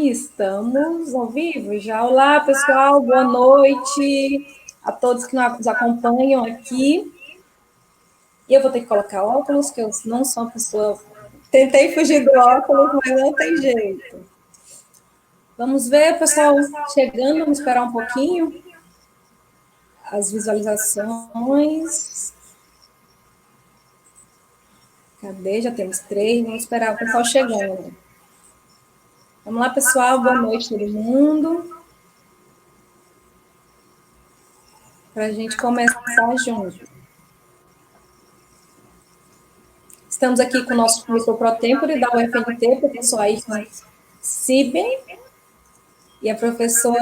Estamos ao vivo já. Olá, pessoal, boa noite a todos que nos acompanham aqui. E eu vou ter que colocar óculos, que eu não sou uma pessoa... Tentei fugir do óculos, mas não tem jeito. Vamos ver, pessoal, chegando, vamos esperar um pouquinho. As visualizações. Cadê? Já temos 3, vamos esperar o pessoal chegando. Vamos lá, pessoal, boa noite todo mundo. Para a gente começar junto. Estamos aqui com o nosso professor pro tempore da UFNT, professor Ayrton Siben, e a professora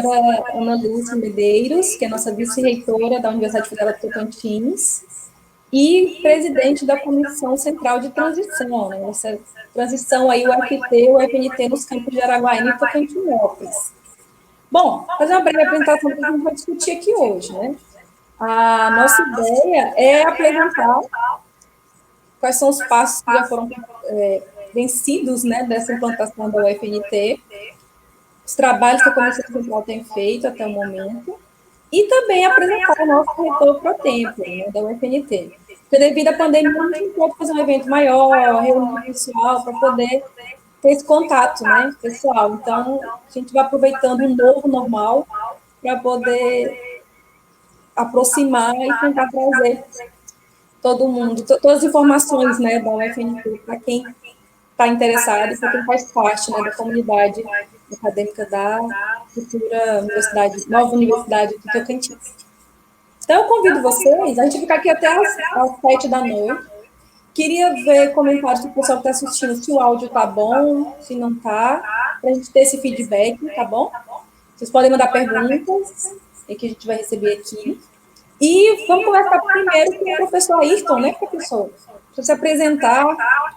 Ana Lúcia Medeiros, que é nossa vice-reitora da Universidade Federal do Tocantins, e presidente da Comissão Central de Transição, né? Essa transição aí, o UFT, o UFNT nos campos de Araguaína e Tocantinópolis. Bom, fazer uma breve apresentação que a gente vai discutir aqui hoje, né? A nossa ideia é apresentar quais são os passos que já foram vencidos, né, dessa implantação da UFNT, os trabalhos que a Comissão Central tem feito até o momento, e também apresentar o nosso reitor pro tempore, né, da UFNT. Porque devido à pandemia, a gente não pode fazer um evento maior, reunir o pessoal para poder ter esse contato, né, pessoal. Então, a gente vai aproveitando o novo normal para poder aproximar e tentar trazer todo mundo, todas as informações, né, da UFNT para quem está interessado e para quem faz parte, né, da comunidade acadêmica da futura universidade, nova Universidade do Tocantins. Então, eu convido vocês, a gente ficar aqui até às 7 da noite. Queria ver comentários do pessoal que está assistindo, se o áudio está bom, se não está, para a gente ter esse feedback, tá bom? Vocês podem mandar perguntas, que a gente vai receber aqui. E vamos começar primeiro com o professor Ayrton, né, professor? Para se apresentar,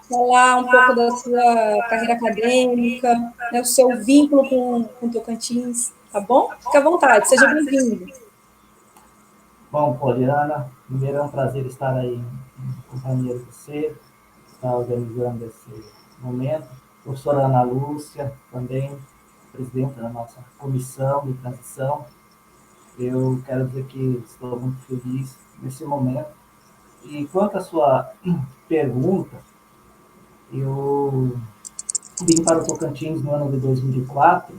falar um pouco da sua carreira acadêmica, né, o seu vínculo com Tocantins, tá bom? Fique à vontade, seja bem-vindo. Bom, Poliana, primeiro é um prazer estar aí em companhia de você, estar organizando esse momento. Professora Ana Lúcia, também presidenta da nossa comissão de transição. Eu quero dizer que estou muito feliz nesse momento. E quanto à sua pergunta, eu vim para o Tocantins no ano de 2004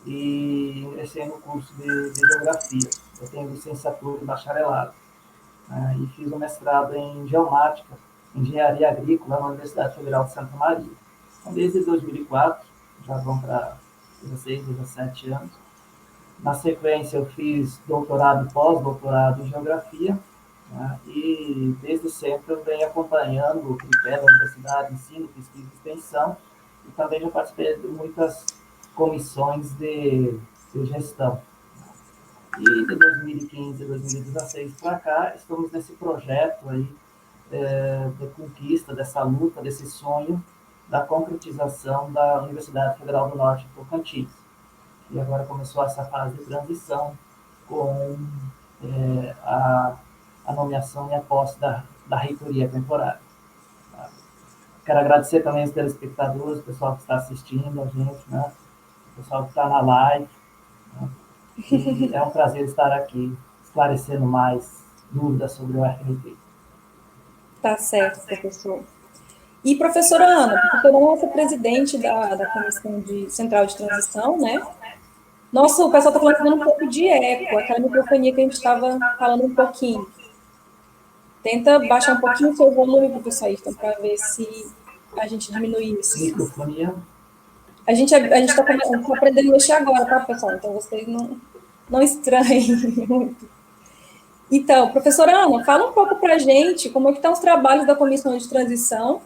e ingressei no curso de Geografia. Eu tenho licenciatura e bacharelado. Né, e fiz um mestrado em Geomática, Engenharia Agrícola na Universidade Federal de Santa Maria. Então, desde 2004, já vão para 16, 17 anos. Na sequência, eu fiz doutorado e pós-doutorado em Geografia, né, e desde sempre eu venho acompanhando o critério da universidade, ensino, pesquisa e extensão, e também já participei de muitas comissões de gestão. E de 2015 a 2016 para cá, estamos nesse projeto aí de conquista, dessa luta, desse sonho da concretização da Universidade Federal do Norte de Tocantins. E agora começou essa fase de transição com a nomeação e a posse da reitoria temporária. Quero agradecer também aos telespectadores, o pessoal que está assistindo a gente, né? O pessoal que está na live. Né? E é um prazer estar aqui esclarecendo mais dúvidas sobre o UFNT. Tá certo, professor. E professora Ana é nossa presidente da Comissão Central de Transição, né? Nossa, o pessoal está falando um pouco de eco, aquela microfonia que a gente estava falando um pouquinho. Tenta baixar um pouquinho o seu volume, professor Ayrton, para ver se a gente diminui isso. Microfonia. A gente está aprendendo a mexer agora, tá, pessoal? Então, vocês não estranhem muito. Então, professora Ana, fala um pouco para a gente como é que estão os trabalhos da Comissão de Transição,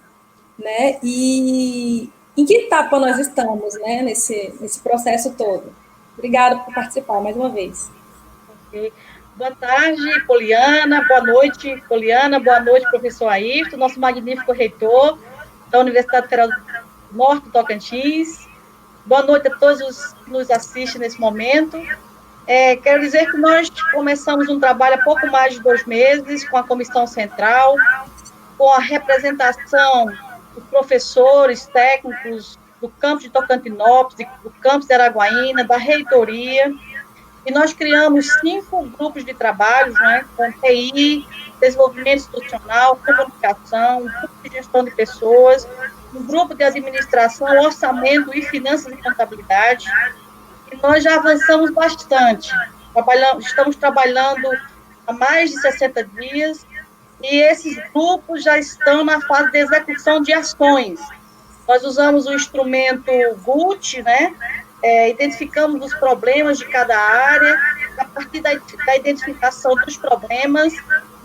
né? E em que etapa nós estamos, né, nesse processo todo. Obrigada por participar mais uma vez. Okay. Boa tarde, Poliana. Boa noite, Poliana. Boa noite, professor Ayrton, nosso magnífico reitor da Universidade Federal do Norte do Tocantins. Boa noite a todos os que nos assistem nesse momento. Quero dizer que nós começamos um trabalho há pouco mais de 2 meses com a Comissão Central, com a representação dos professores, técnicos do campus de Tocantinópolis, do campus de Araguaína, da reitoria, e nós criamos 5 grupos de trabalho, né, com TI, desenvolvimento institucional, comunicação, um grupo de gestão de pessoas, um grupo de administração, orçamento e finanças e contabilidade, e nós já avançamos bastante. Estamos trabalhando há mais de 60 dias, e esses grupos já estão na fase de execução de ações. Nós usamos o instrumento GUT, né? Identificamos os problemas de cada área, a partir da identificação dos problemas,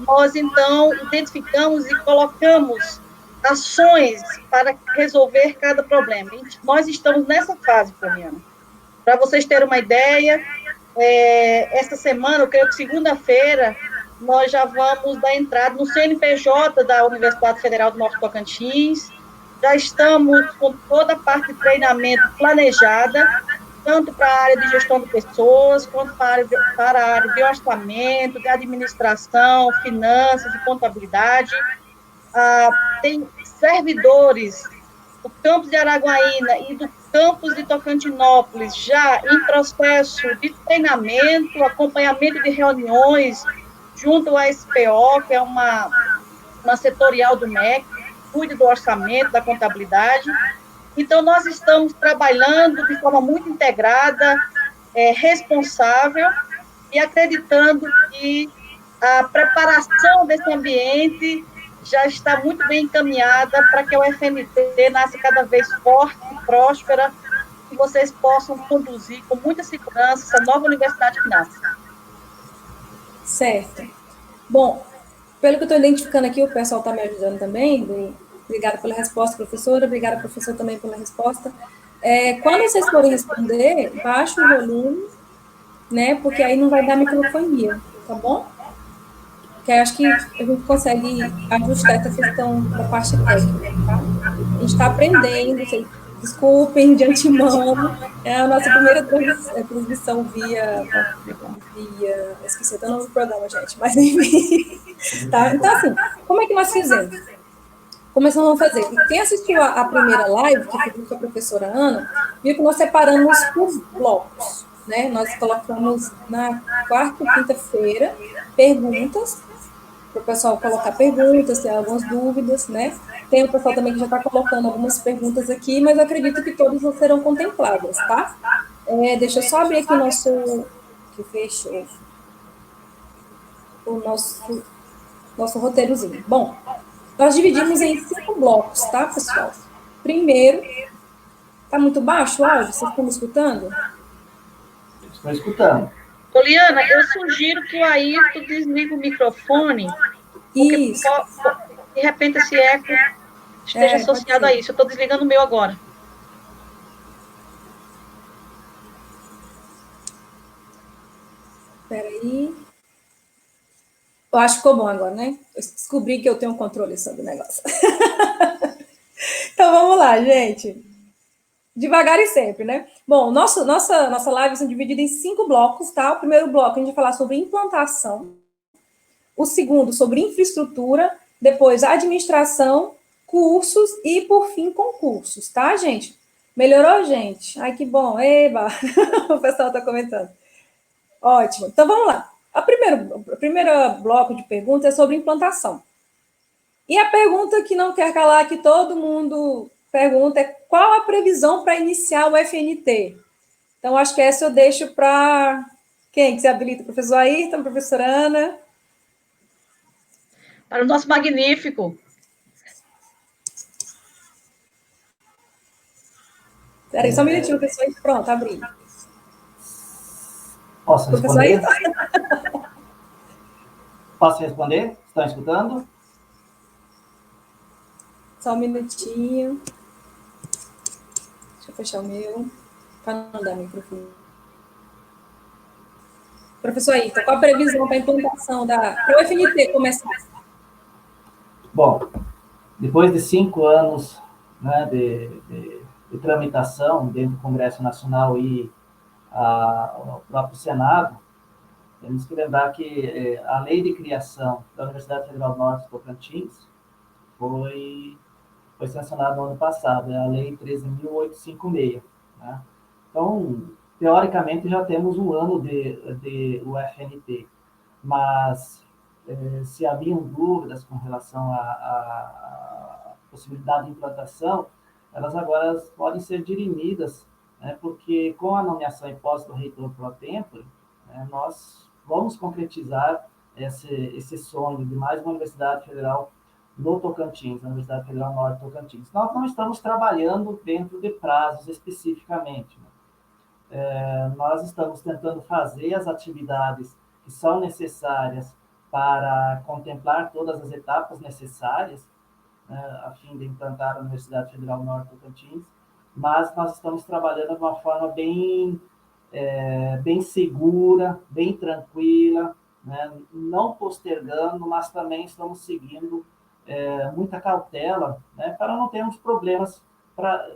nós, então, identificamos e colocamos ações para resolver cada problema. Nós estamos nessa fase, Poliana. Para vocês terem uma ideia, esta semana, eu creio que segunda-feira, nós já vamos dar entrada no CNPJ da Universidade Federal do Norte Tocantins, já estamos com toda a parte de treinamento planejada, tanto para a área de gestão de pessoas, quanto para a área de orçamento, de administração, finanças e contabilidade. Tem servidores do campus de Araguaína e do campus de Tocantinópolis já em processo de treinamento, acompanhamento de reuniões junto à SPO, que é uma setorial do MEC, cuide do orçamento, da contabilidade. Então, nós estamos trabalhando de forma muito integrada, responsável, e acreditando que a preparação desse ambiente já está muito bem encaminhada para que a UFMT nasça cada vez forte, próspera, e vocês possam conduzir com muita segurança essa nova universidade que nasce. Certo. Bom, pelo que eu estou identificando aqui, o pessoal está me ajudando também. Obrigada pela resposta, professora. Obrigada, professor, também pela resposta. Quando vocês forem responder, baixa o volume, né? Porque aí não vai dar microfonia, tá bom? Que aí acho que a gente consegue ajustar essa questão da parte técnica, tá? A gente está aprendendo, vocês desculpem de antemão, é a nossa primeira transmissão via esqueci até o nome do programa, gente, mas enfim, tá? Então, assim, como é que nós fizemos? Começamos a fazer. Quem assistiu a primeira live, que foi com a professora Ana, viu que nós separamos por blocos, né? Nós colocamos na quarta e quinta-feira perguntas, para o pessoal colocar perguntas, ter algumas dúvidas, né? Tem o pessoal também que já está colocando algumas perguntas aqui, mas eu acredito que todas não serão contempladas, tá? Deixa eu só abrir aqui o nosso... que fechou. O nosso roteirozinho. Bom, nós dividimos em 5 blocos, tá, pessoal? Primeiro, tá muito baixo o áudio? Vocês estão me escutando? Estou escutando. Poliana, eu sugiro que o Ayrton desligue o microfone, porque Isso. de repente esse eco esteja associado a isso. Eu estou desligando o meu agora. Espera aí. Eu acho que ficou bom agora, né? Eu descobri que eu tenho um controle sobre o negócio. Então, vamos lá, gente. Devagar e sempre, né? Bom, nossa live é dividida em 5 blocos, tá? O primeiro bloco a gente vai falar sobre implantação, o segundo sobre infraestrutura, depois administração, cursos e, por fim, concursos, tá, gente? Melhorou, gente? Ai, que bom. Eba! O pessoal está comentando. Ótimo. Então, vamos lá. O primeiro bloco de perguntas é sobre implantação. E a pergunta que não quer calar, que todo mundo pergunta, é qual a previsão para iniciar o FNT? Então, acho que essa eu deixo para quem que se habilita? Professor Ayrton, professora Ana? Para o nosso magnífico. Espera aí, só um minutinho, professor. Pronto, abri. Posso responder? Posso responder? Estão escutando? Só um minutinho. Deixa eu fechar o meu, para não dar microfone. Professor Ayrton, qual a previsão para a implantação para o FNT começar? Bom, depois de 5 anos, né, de tramitação dentro do Congresso Nacional e o próprio Senado, temos que lembrar que a lei de criação da Universidade Federal do Norte de Tocantins foi foi sancionado no ano passado, é a Lei 13.856. Né? Então, teoricamente, já temos um ano de UFNT, mas se haviam dúvidas com relação à possibilidade de implantação, elas agora podem ser dirimidas, né, porque com a nomeação e posse do reitor pro tempore, né, nós vamos concretizar esse sonho de mais uma universidade federal no Tocantins, na Universidade Federal Norte Tocantins. Nós não estamos trabalhando dentro de prazos especificamente, né? Nós estamos tentando fazer as atividades que são necessárias para contemplar todas as etapas necessárias, né, a fim de implantar a Universidade Federal Norte Tocantins, mas nós estamos trabalhando de uma forma bem segura, bem tranquila, né, não postergando, mas também estamos seguindo muita cautela, né, para não termos problemas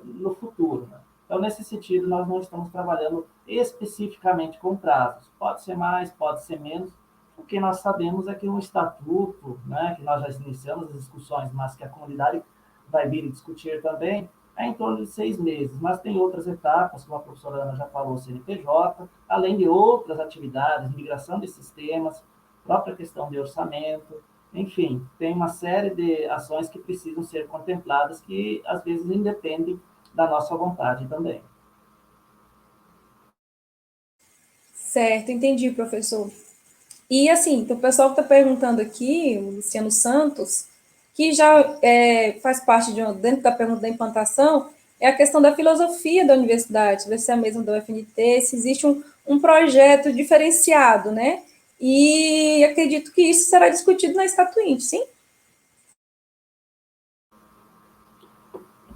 no futuro. Né? Então, nesse sentido, nós não estamos trabalhando especificamente com prazos. Pode ser mais, pode ser menos. O que nós sabemos é que o estatuto, né, que nós já iniciamos as discussões, mas que a comunidade vai vir discutir também, é em torno de 6 meses. Mas tem outras etapas, como a professora Ana já falou, CNPJ, além de outras atividades, migração de sistemas, própria questão de orçamento, enfim, tem uma série de ações que precisam ser contempladas que, às vezes, independem da nossa vontade também. Certo, entendi, professor. E, assim, o pessoal que está perguntando aqui, o Luciano Santos, que já faz parte dentro da pergunta da implantação, é a questão da filosofia da universidade, vai ser a mesma da UFNT, se existe um projeto diferenciado, né? E acredito que isso será discutido na Estatuinte, sim?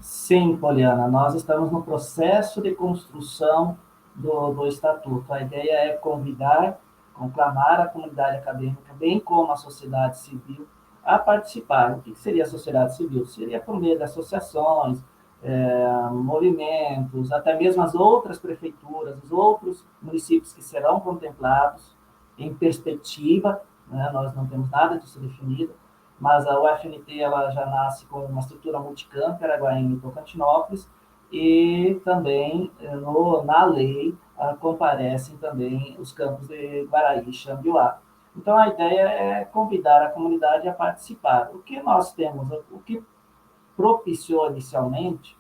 Sim, Poliana, nós estamos no processo de construção do Estatuto. A ideia é conclamar a comunidade acadêmica, bem como a sociedade civil, a participar. O que seria a sociedade civil? Seria por meio de associações, movimentos, até mesmo as outras prefeituras, os outros municípios que serão contemplados em perspectiva, né? Nós não temos nada disso definido, mas a UFNT ela já nasce com uma estrutura multicamp, Araguaína e Tocantinópolis, e também na lei comparecem também os campos de Guaraí e Xambioá. Então, a ideia é convidar a comunidade a participar. O que nós temos, o que propiciou inicialmente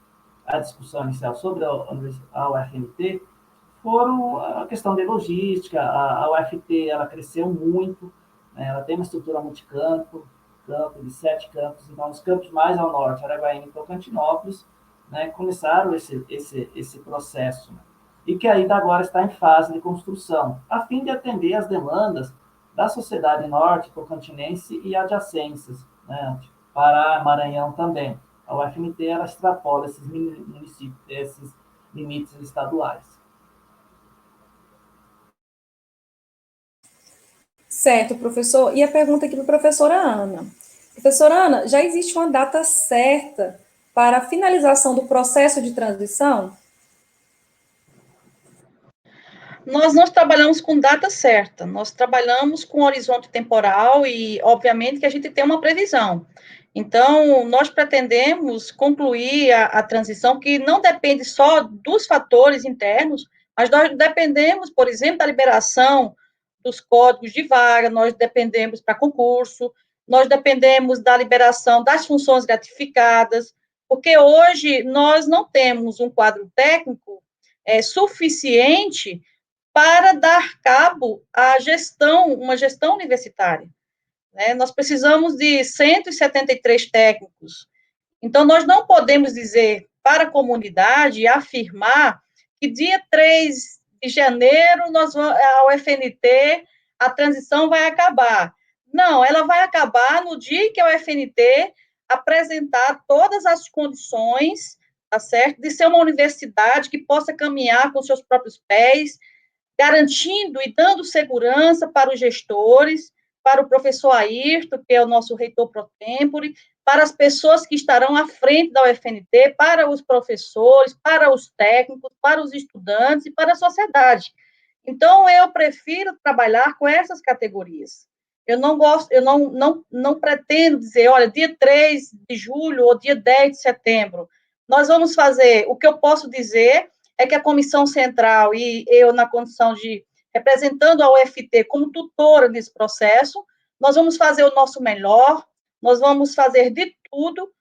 a discussão inicial sobre a UFNT foram a questão de logística. A UFT ela cresceu muito, né? Ela tem uma estrutura multicampo, campo de 7 campos, então os campos mais ao norte, Araguaína e Tocantinópolis, né, começaram esse processo, né? E que ainda agora está em fase de construção, a fim de atender as demandas da sociedade norte tocantinense e adjacências, né, para Maranhão também. A UFMT ela extrapola esses municípios, esses limites estaduais. Certo, professor. E a pergunta aqui para a professora Ana. Professora Ana, já existe uma data certa para a finalização do processo de transição? Nós não trabalhamos com data certa, nós trabalhamos com horizonte temporal e, obviamente, que a gente tem uma previsão. Então, nós pretendemos concluir a transição, que não depende só dos fatores internos, mas nós dependemos, por exemplo, da liberação dos códigos de vaga, nós dependemos para concurso, nós dependemos da liberação das funções gratificadas, porque hoje nós não temos um quadro técnico suficiente para dar cabo à gestão, uma gestão universitária. Né? Nós precisamos de 173 técnicos. Então, nós não podemos dizer para a comunidade, afirmar que dia 3 de janeiro a UFNT, a transição vai acabar. Não, ela vai acabar no dia que a UFNT apresentar todas as condições, tá certo, de ser uma universidade que possa caminhar com seus próprios pés, garantindo e dando segurança para os gestores, para o professor Ayrton, que é o nosso reitor pro tempore, para as pessoas que estarão à frente da UFNT, para os professores, para os técnicos, para os estudantes e para a sociedade. Então, eu prefiro trabalhar com essas categorias. eu não gosto, eu não pretendo dizer, olha, dia 3 de julho ou dia 10 de setembro. Nós vamos fazer, o que eu posso dizer é que a Comissão Central e eu, na condição de representando a UFT como tutora nesse processo, nós vamos fazer o nosso melhor, nós vamos fazer de tudo,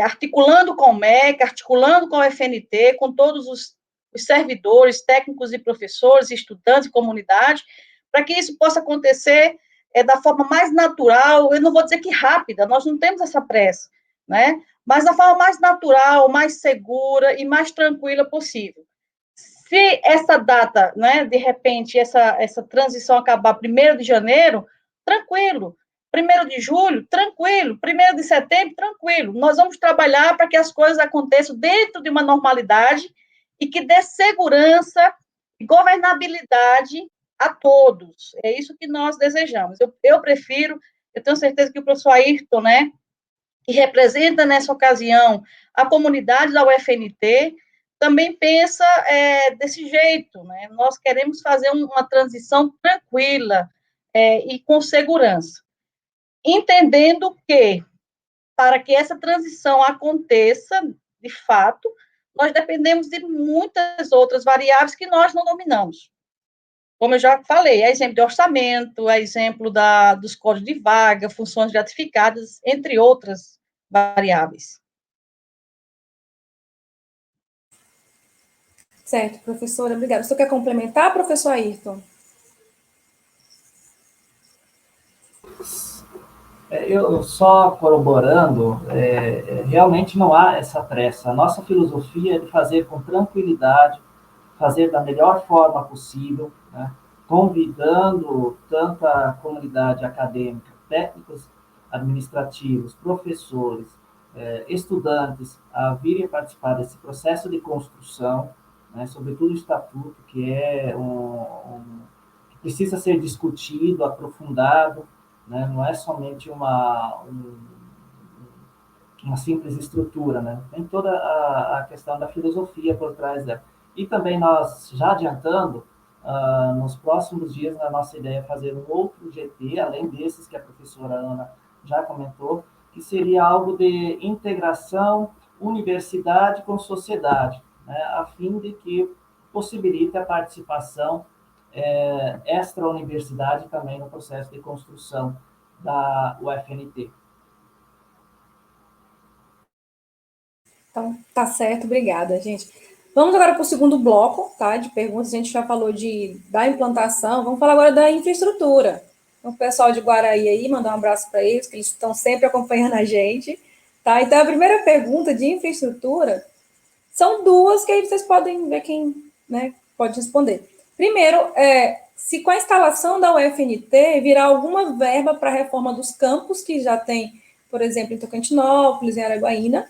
articulando com o MEC, articulando com o FNT, com todos os servidores, técnicos e professores, estudantes e comunidade, para que isso possa acontecer da forma mais natural, eu não vou dizer que rápida, nós não temos essa pressa, né? Mas da forma mais natural, mais segura e mais tranquila possível. Se essa data, né, de repente, essa transição acabar 1º de janeiro, tranquilo. 1º de julho, tranquilo. 1º de setembro, tranquilo. Nós vamos trabalhar para que as coisas aconteçam dentro de uma normalidade e que dê segurança e governabilidade a todos. É isso que nós desejamos. Eu prefiro, eu tenho certeza que o professor Ayrton, né, que representa nessa ocasião a comunidade da UFNT, também pensa desse jeito, né? Nós queremos fazer uma transição tranquila e com segurança, entendendo que, para que essa transição aconteça, de fato, nós dependemos de muitas outras variáveis que nós não dominamos. Como eu já falei, é exemplo de orçamento, é exemplo dos códigos de vaga, funções gratificadas, entre outras variáveis. Certo, professora, obrigada. Você quer complementar, professor Ayrton? Eu só corroborando, realmente não há essa pressa. A nossa filosofia é de fazer com tranquilidade, fazer da melhor forma possível, né? Convidando tanto a comunidade acadêmica, técnicos administrativos, professores, estudantes a virem participar desse processo de construção, né? Sobretudo o estatuto, que é que precisa ser discutido, aprofundado, né? Não é somente uma simples estrutura, né? Tem toda a questão da filosofia por trás dela. E também nós, já adiantando, nos próximos dias, a nossa ideia é fazer um outro GT, além desses que a professora Ana já comentou, que seria algo de integração universidade com sociedade, né? A fim de que possibilite a participação extra-universidade também no processo de construção da UFNT. Então, tá certo, obrigada, gente. Vamos agora para o segundo bloco, tá, de perguntas. A gente já falou da implantação, vamos falar agora da infraestrutura. Então, o pessoal de Guaraí aí, mandar um abraço para eles, que eles estão sempre acompanhando a gente, tá? Então, a primeira pergunta de infraestrutura são duas, que aí vocês podem ver quem, né, pode responder. Primeiro, se com a instalação da UFNT virá alguma verba para a reforma dos campos, que já tem, por exemplo, em Tocantinópolis, em Araguaína.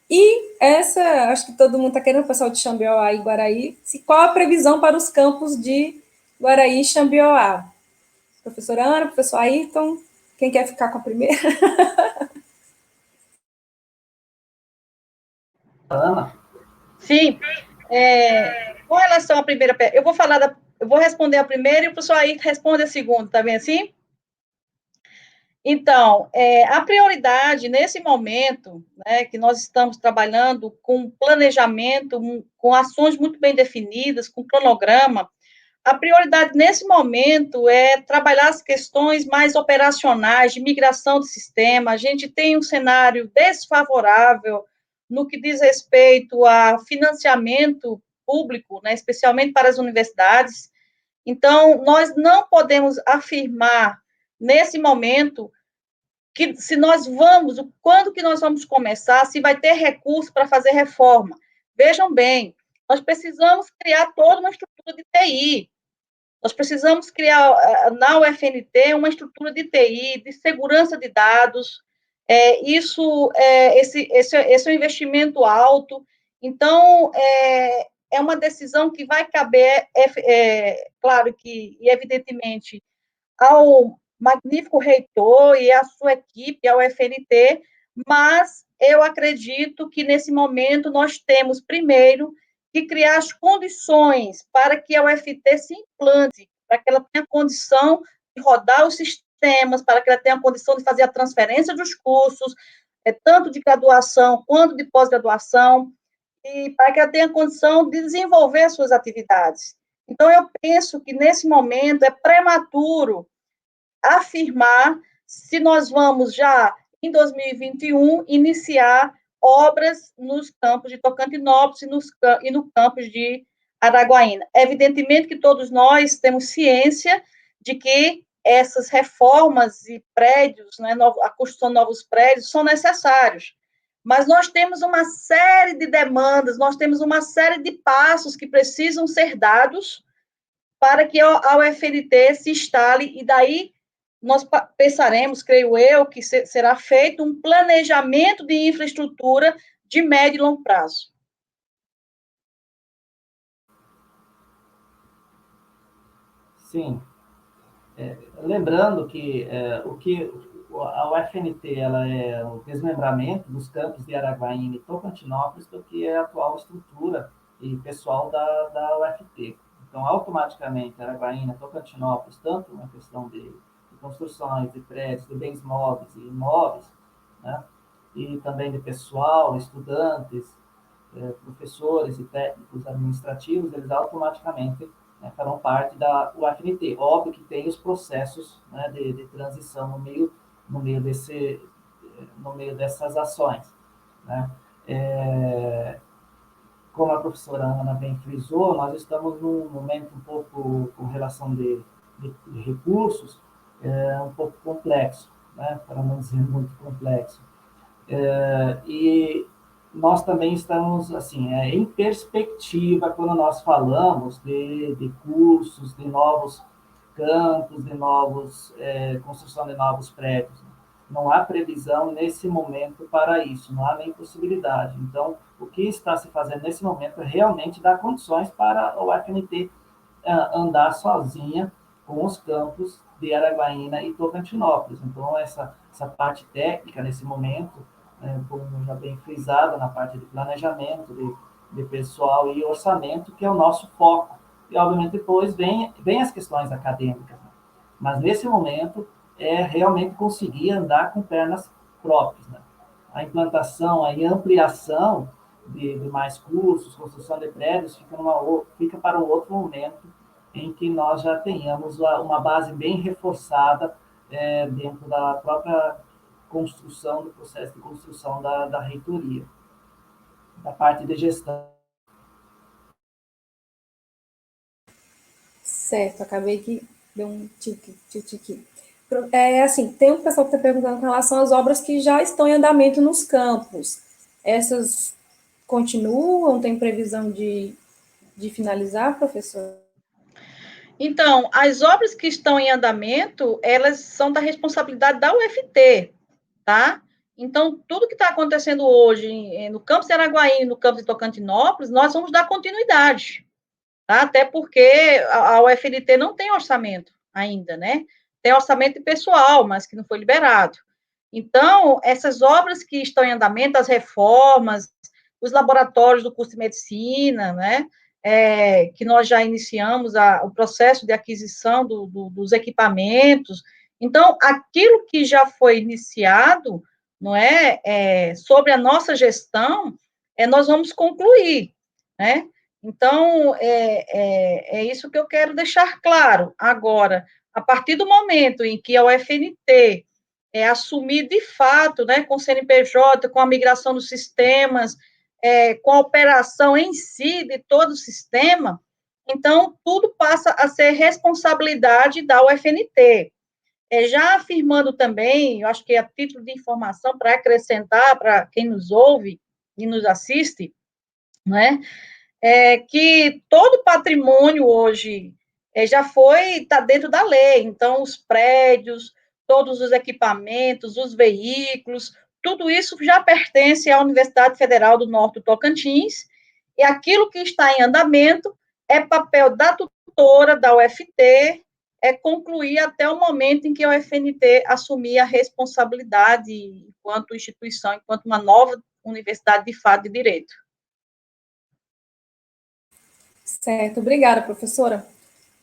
E essa, acho que todo mundo está querendo, o pessoal de Xambioá e Guaraí, qual a previsão para os campos de Guaraí e Xambioá? Professora Ana, professor Ayrton, quem quer ficar com a primeira? Ana? Sim. Com relação à primeira pergunta, eu vou responder a primeira e o professor Ayrton responde a segunda, tá bem assim? Então, a prioridade nesse momento, né, que nós estamos trabalhando com planejamento, com ações muito bem definidas, com cronograma, a prioridade nesse momento é trabalhar as questões mais operacionais de migração do sistema. A gente tem um cenário desfavorável no que diz respeito a financiamento público, né, especialmente para as universidades. Então, nós não podemos afirmar nesse momento que se nós vamos, quando que nós vamos começar, se vai ter recurso para fazer reforma. Vejam bem, nós precisamos criar toda uma estrutura de TI, nós precisamos criar na UFNT uma estrutura de TI, de segurança de dados, esse é um investimento alto, então, é uma decisão que vai caber, claro que, e evidentemente, ao magnífico reitor e à sua equipe, ao FNT, mas eu acredito que, nesse momento, nós temos, primeiro, que criar as condições para que a UFT se implante, para que ela tenha condição de rodar o sistema sistemas, para que ela tenha condição de fazer a transferência dos cursos, tanto de graduação quanto de pós-graduação, e para que ela tenha condição de desenvolver suas atividades. Então, eu penso que, nesse momento, é prematuro afirmar se nós vamos já, em 2021, iniciar obras nos campos de Tocantinópolis e no campus de Araguaína. Evidentemente que todos nós temos ciência de que essas reformas e prédios, né, a construção de novos prédios, são necessários. Mas nós temos uma série de demandas, nós temos uma série de passos que precisam ser dados para que a UFNT se instale, e daí nós pensaremos, creio eu, que será feito um planejamento de infraestrutura de médio e longo prazo. Sim. Lembrando que a UFNT ela é o desmembramento dos campos de Araguaína e Tocantinópolis do que é a atual estrutura e pessoal da UFT. Então, automaticamente, Araguaína, Tocantinópolis, tanto na questão de construções, de prédios, de bens móveis e imóveis, né, e também de pessoal, estudantes, professores e técnicos administrativos, eles automaticamente, né, farão parte da UFNT. Óbvio que tem os processos, né, de transição no meio dessas ações, né? Como a professora Ana bem frisou, nós estamos num momento um pouco, com relação de recursos, um pouco complexo, né, para não dizer muito complexo. E nós também estamos, assim, em perspectiva, quando nós falamos de cursos, de novos campos, construção de novos prédios. Não há previsão nesse momento para isso, não há nem possibilidade. Então, o que está se fazendo nesse momento é realmente dar condições para o UFNT andar sozinha com os campos de Araguaína e Tocantinópolis. Então, essa parte técnica, nesse momento, como já bem frisada, na parte de planejamento, de pessoal e orçamento, que é o nosso foco. E, obviamente, depois vem as questões acadêmicas. Né? Mas, nesse momento, é realmente conseguir andar com pernas próprias. Né? A implantação, a ampliação de mais cursos, construção de prédios, fica para um outro momento em que nós já tenhamos uma base bem reforçada dentro da própria construção, do processo de construção da reitoria, da parte de gestão. Certo, acabei que deu um tique. Assim, tem um pessoal que está perguntando com relação às obras que já estão em andamento nos campos. Essas continuam? Tem previsão de finalizar, professor? Então, as obras que estão em andamento, elas são da responsabilidade da UFT, tá? Então, tudo que está acontecendo hoje no campus de Araguaína, no campus de Tocantinópolis, nós vamos dar continuidade, tá? Até porque a UFNT não tem orçamento ainda, né? Tem orçamento pessoal, mas que não foi liberado. Então, essas obras que estão em andamento, as reformas, os laboratórios do curso de medicina, né? Que nós já iniciamos o processo de aquisição dos equipamentos. Então, aquilo que já foi iniciado, não sobre a nossa gestão, nós vamos concluir, né? Então, é isso que eu quero deixar claro. Agora, a partir do momento em que a UFNT assumir de fato, né, com o CNPJ, com a migração dos sistemas, com a operação em si de todo o sistema, então tudo passa a ser responsabilidade da UFNT. Já afirmando também, eu acho que é a título de informação para acrescentar para quem nos ouve e nos assiste, né, que todo patrimônio hoje está dentro da lei, então os prédios, todos os equipamentos, os veículos, tudo isso já pertence à Universidade Federal do Norte do Tocantins, e aquilo que está em andamento é papel da tutora, da UFT, concluir até o momento em que a UFNT assumir a responsabilidade enquanto instituição, enquanto uma nova universidade de fato de direito. Certo, obrigada, professora.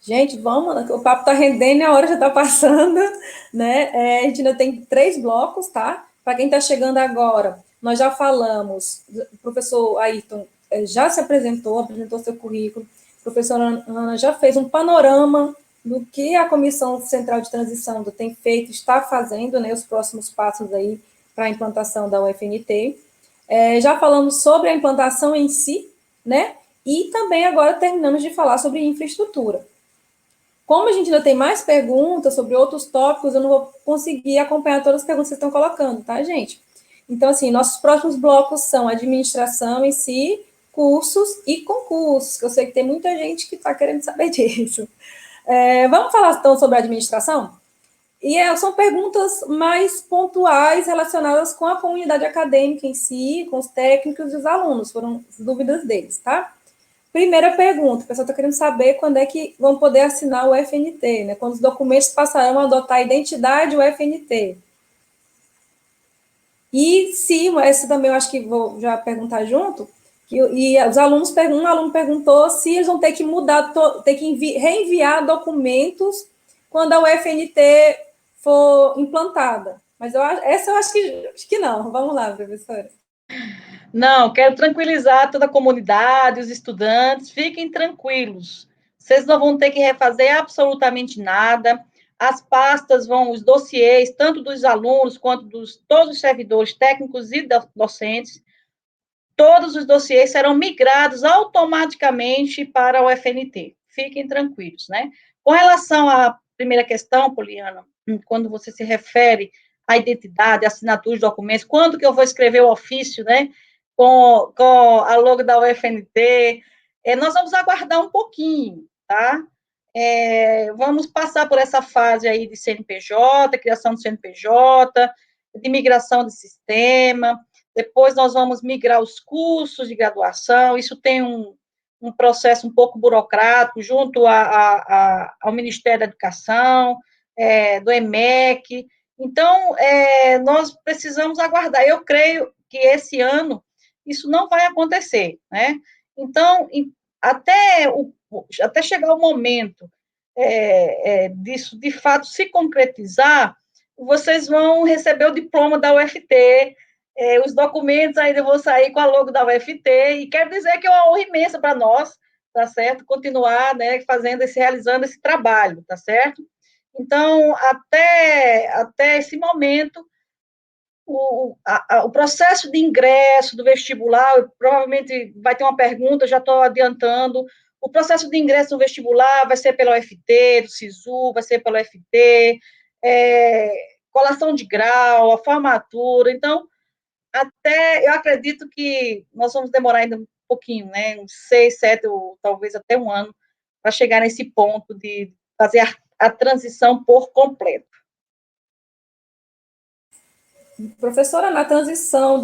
Gente, vamos, o papo está rendendo e a hora já está passando, né? A gente ainda tem 3 blocos, tá? Para quem está chegando agora, nós já falamos, o professor Ayrton já se apresentou seu currículo, a professora Ana já fez um panorama do que a Comissão Central de Transição tem feito, está fazendo, né? Os próximos passos aí para a implantação da UFNT. Já falamos sobre a implantação em si, né? E também agora terminamos de falar sobre infraestrutura. Como a gente ainda tem mais perguntas sobre outros tópicos, eu não vou conseguir acompanhar todas as perguntas que vocês estão colocando, tá, gente? Então, assim, nossos próximos blocos são administração em si, cursos e concursos, que eu sei que tem muita gente que está querendo saber disso. Vamos falar, então, sobre a administração? E são perguntas mais pontuais relacionadas com a comunidade acadêmica em si, com os técnicos e os alunos, foram as dúvidas deles, tá? Primeira pergunta, o pessoal está querendo saber quando é que vão poder assinar o FNT, né? Quando os documentos passarão a adotar a identidade UFNT. E se, essa também eu acho que vou já perguntar junto, e os alunos, um aluno perguntou se eles vão ter que mudar, ter que reenviar documentos quando a UFNT for implantada. Mas essa eu acho que não. Vamos lá, professora. Não, quero tranquilizar toda a comunidade, os estudantes, fiquem tranquilos. Vocês não vão ter que refazer absolutamente nada. As pastas os dossiês, tanto dos alunos quanto todos os servidores técnicos e docentes, todos os dossiês serão migrados automaticamente para o FNT. Fiquem tranquilos, né? Com relação à primeira questão, Poliana, quando você se refere à identidade, assinatura de documentos, quando que eu vou escrever o ofício, né? Com a logo da UFNT, nós vamos aguardar um pouquinho, tá? Vamos passar por essa fase aí de CNPJ, criação do CNPJ, de migração de sistema, depois nós vamos migrar os cursos de graduação, isso tem um processo um pouco burocrático, junto ao Ministério da Educação, do EMEC, então, nós precisamos aguardar, eu creio que esse ano isso não vai acontecer, né? Então, até chegar o momento disso, de fato, se concretizar, vocês vão receber o diploma da UFT, os documentos ainda vão sair com a logo da UFT, e quero dizer que é uma honra imensa para nós, tá certo? Continuar, né, realizando esse trabalho, tá certo? Então, até esse momento, o processo de ingresso do vestibular, provavelmente vai ter uma pergunta, já estou adiantando, o processo de ingresso no vestibular vai ser pela UFT, do SISU, vai ser pela UFT, colação de grau, a formatura, então, eu acredito que nós vamos demorar ainda um pouquinho, né, uns 6, 7, ou talvez até um ano, para chegar nesse ponto de fazer a transição por completo. Professora, na transição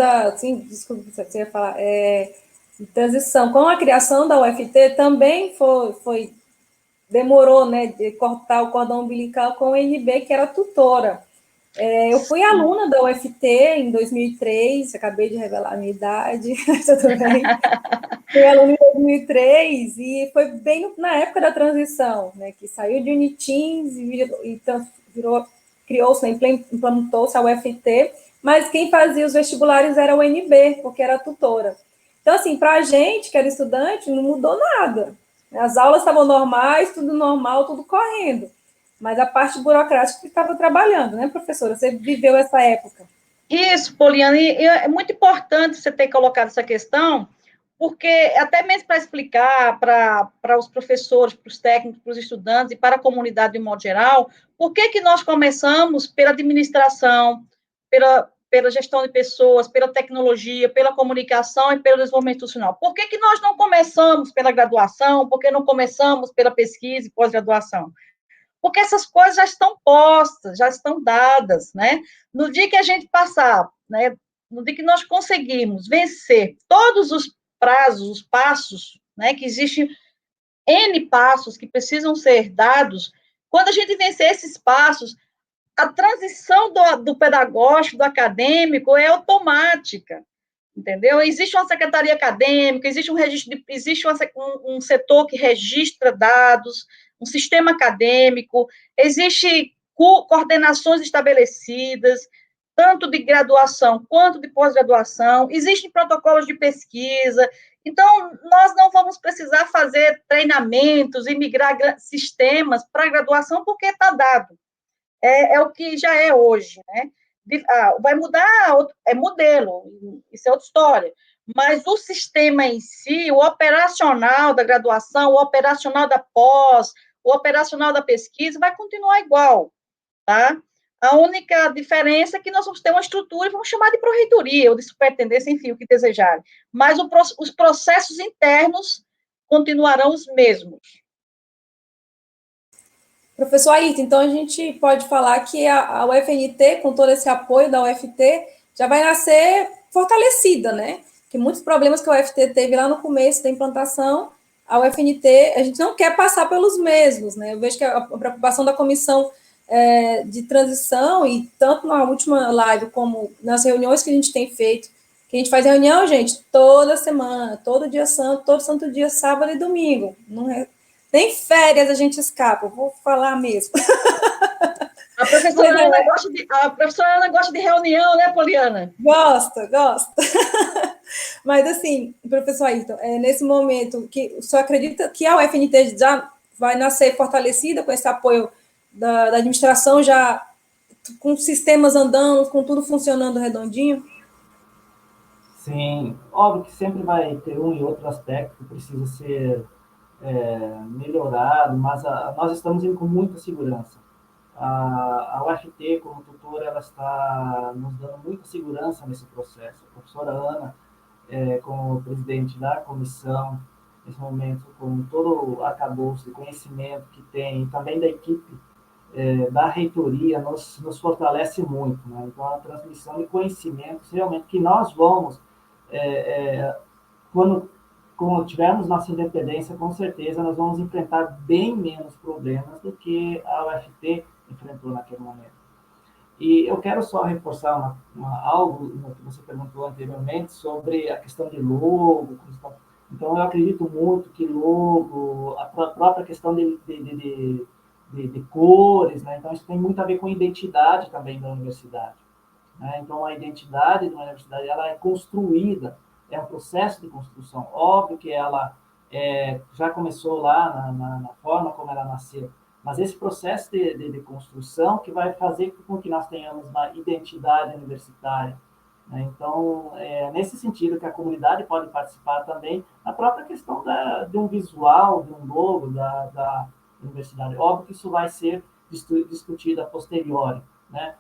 desculpa, você ia falar, transição, com a criação da UFT, também demorou, né, de cortar o cordão umbilical com o NB, que era tutora. Eu fui aluna da UFT em 2003, acabei de revelar a minha idade, tudo bem. Fui aluna em 2003 e foi bem na época da transição, né, que saiu de Unitins e criou-se, né, implementou-se a UFT, mas quem fazia os vestibulares era o NB, porque era tutora. Então, assim, para a gente, que era estudante, não mudou nada. As aulas estavam normais, tudo normal, tudo correndo. Mas a parte burocrática que estava trabalhando, né, professora? Você viveu essa época. Isso, Poliana, e é muito importante você ter colocado essa questão, porque até mesmo para explicar para os professores, para os técnicos, para os estudantes e para a comunidade de um modo geral, por que nós começamos pela administração, pela gestão de pessoas, pela tecnologia, pela comunicação e pelo desenvolvimento institucional. Por que nós não começamos pela graduação, por que não começamos pela pesquisa e pós-graduação? Porque essas coisas já estão postas, já estão dadas, né? No dia que a gente passar, né, no dia que nós conseguirmos vencer todos os prazos, os passos, né, que existem N passos que precisam ser dados, quando a gente vencer esses passos, a transição do pedagógico, do acadêmico, é automática, entendeu? Existe uma secretaria acadêmica, existe um registro, existe um setor que registra dados, um sistema acadêmico, existe coordenações estabelecidas, tanto de graduação quanto de pós-graduação, existem protocolos de pesquisa, então, nós não vamos precisar fazer treinamentos e migrar sistemas para graduação, porque está dado. É o que já é hoje, né? Vai mudar, é modelo, isso é outra história. Mas o sistema em si, o operacional da graduação, o operacional da pós, o operacional da pesquisa, vai continuar igual, tá? A única diferença é que nós vamos ter uma estrutura, vamos chamar de pró-reitoria, ou de superintendência, enfim, o que desejarem. Mas os processos internos continuarão os mesmos. Professor Ayrton, então a gente pode falar que a UFNT, com todo esse apoio da UFT, já vai nascer fortalecida, né? Que muitos problemas que a UFT teve lá no começo da implantação, a UFNT, a gente não quer passar pelos mesmos, né? Eu vejo que a preocupação da comissão de transição, e tanto na última live como nas reuniões que a gente tem feito, que a gente faz reunião, gente, toda semana, todo dia santo, todo santo dia, sábado e domingo. Não é, nem férias a gente escapa, vou falar mesmo. A professora Ana gosta de reunião, né, Poliana? Gosta. Mas, assim, professor Ayrton, nesse momento, que o senhor acredita que a UFNT já vai nascer fortalecida com esse apoio da administração, já com sistemas andando, com tudo funcionando redondinho? Sim, óbvio que sempre vai ter um e outro aspecto que precisa ser melhorado, mas nós estamos indo com muita segurança. A UFT, como tutora, ela está nos dando muita segurança nesse processo. A professora Ana, como presidente da comissão, nesse momento, com todo o arcabouço de conhecimento que tem, e também da equipe da reitoria, nos fortalece muito. Né? Então, a transmissão de conhecimentos, realmente, que nós vamos, quando tivermos nossa independência, com certeza nós vamos enfrentar bem menos problemas do que a UFT enfrentou naquele momento. E eu quero só reforçar algo que você perguntou anteriormente sobre a questão de logo. Então, eu acredito muito que logo, a própria questão de cores, né? Então, isso tem muito a ver com a identidade também da universidade. Né? Então, a identidade de uma universidade ela é construída, é um processo de construção. Óbvio que ela já começou lá na forma como ela nasceu, mas esse processo de construção que vai fazer com que nós tenhamos uma identidade universitária. Né? Então, nesse sentido que a comunidade pode participar também na própria questão de um visual, de um logo da universidade. Óbvio que isso vai ser discutido a posteriori, né?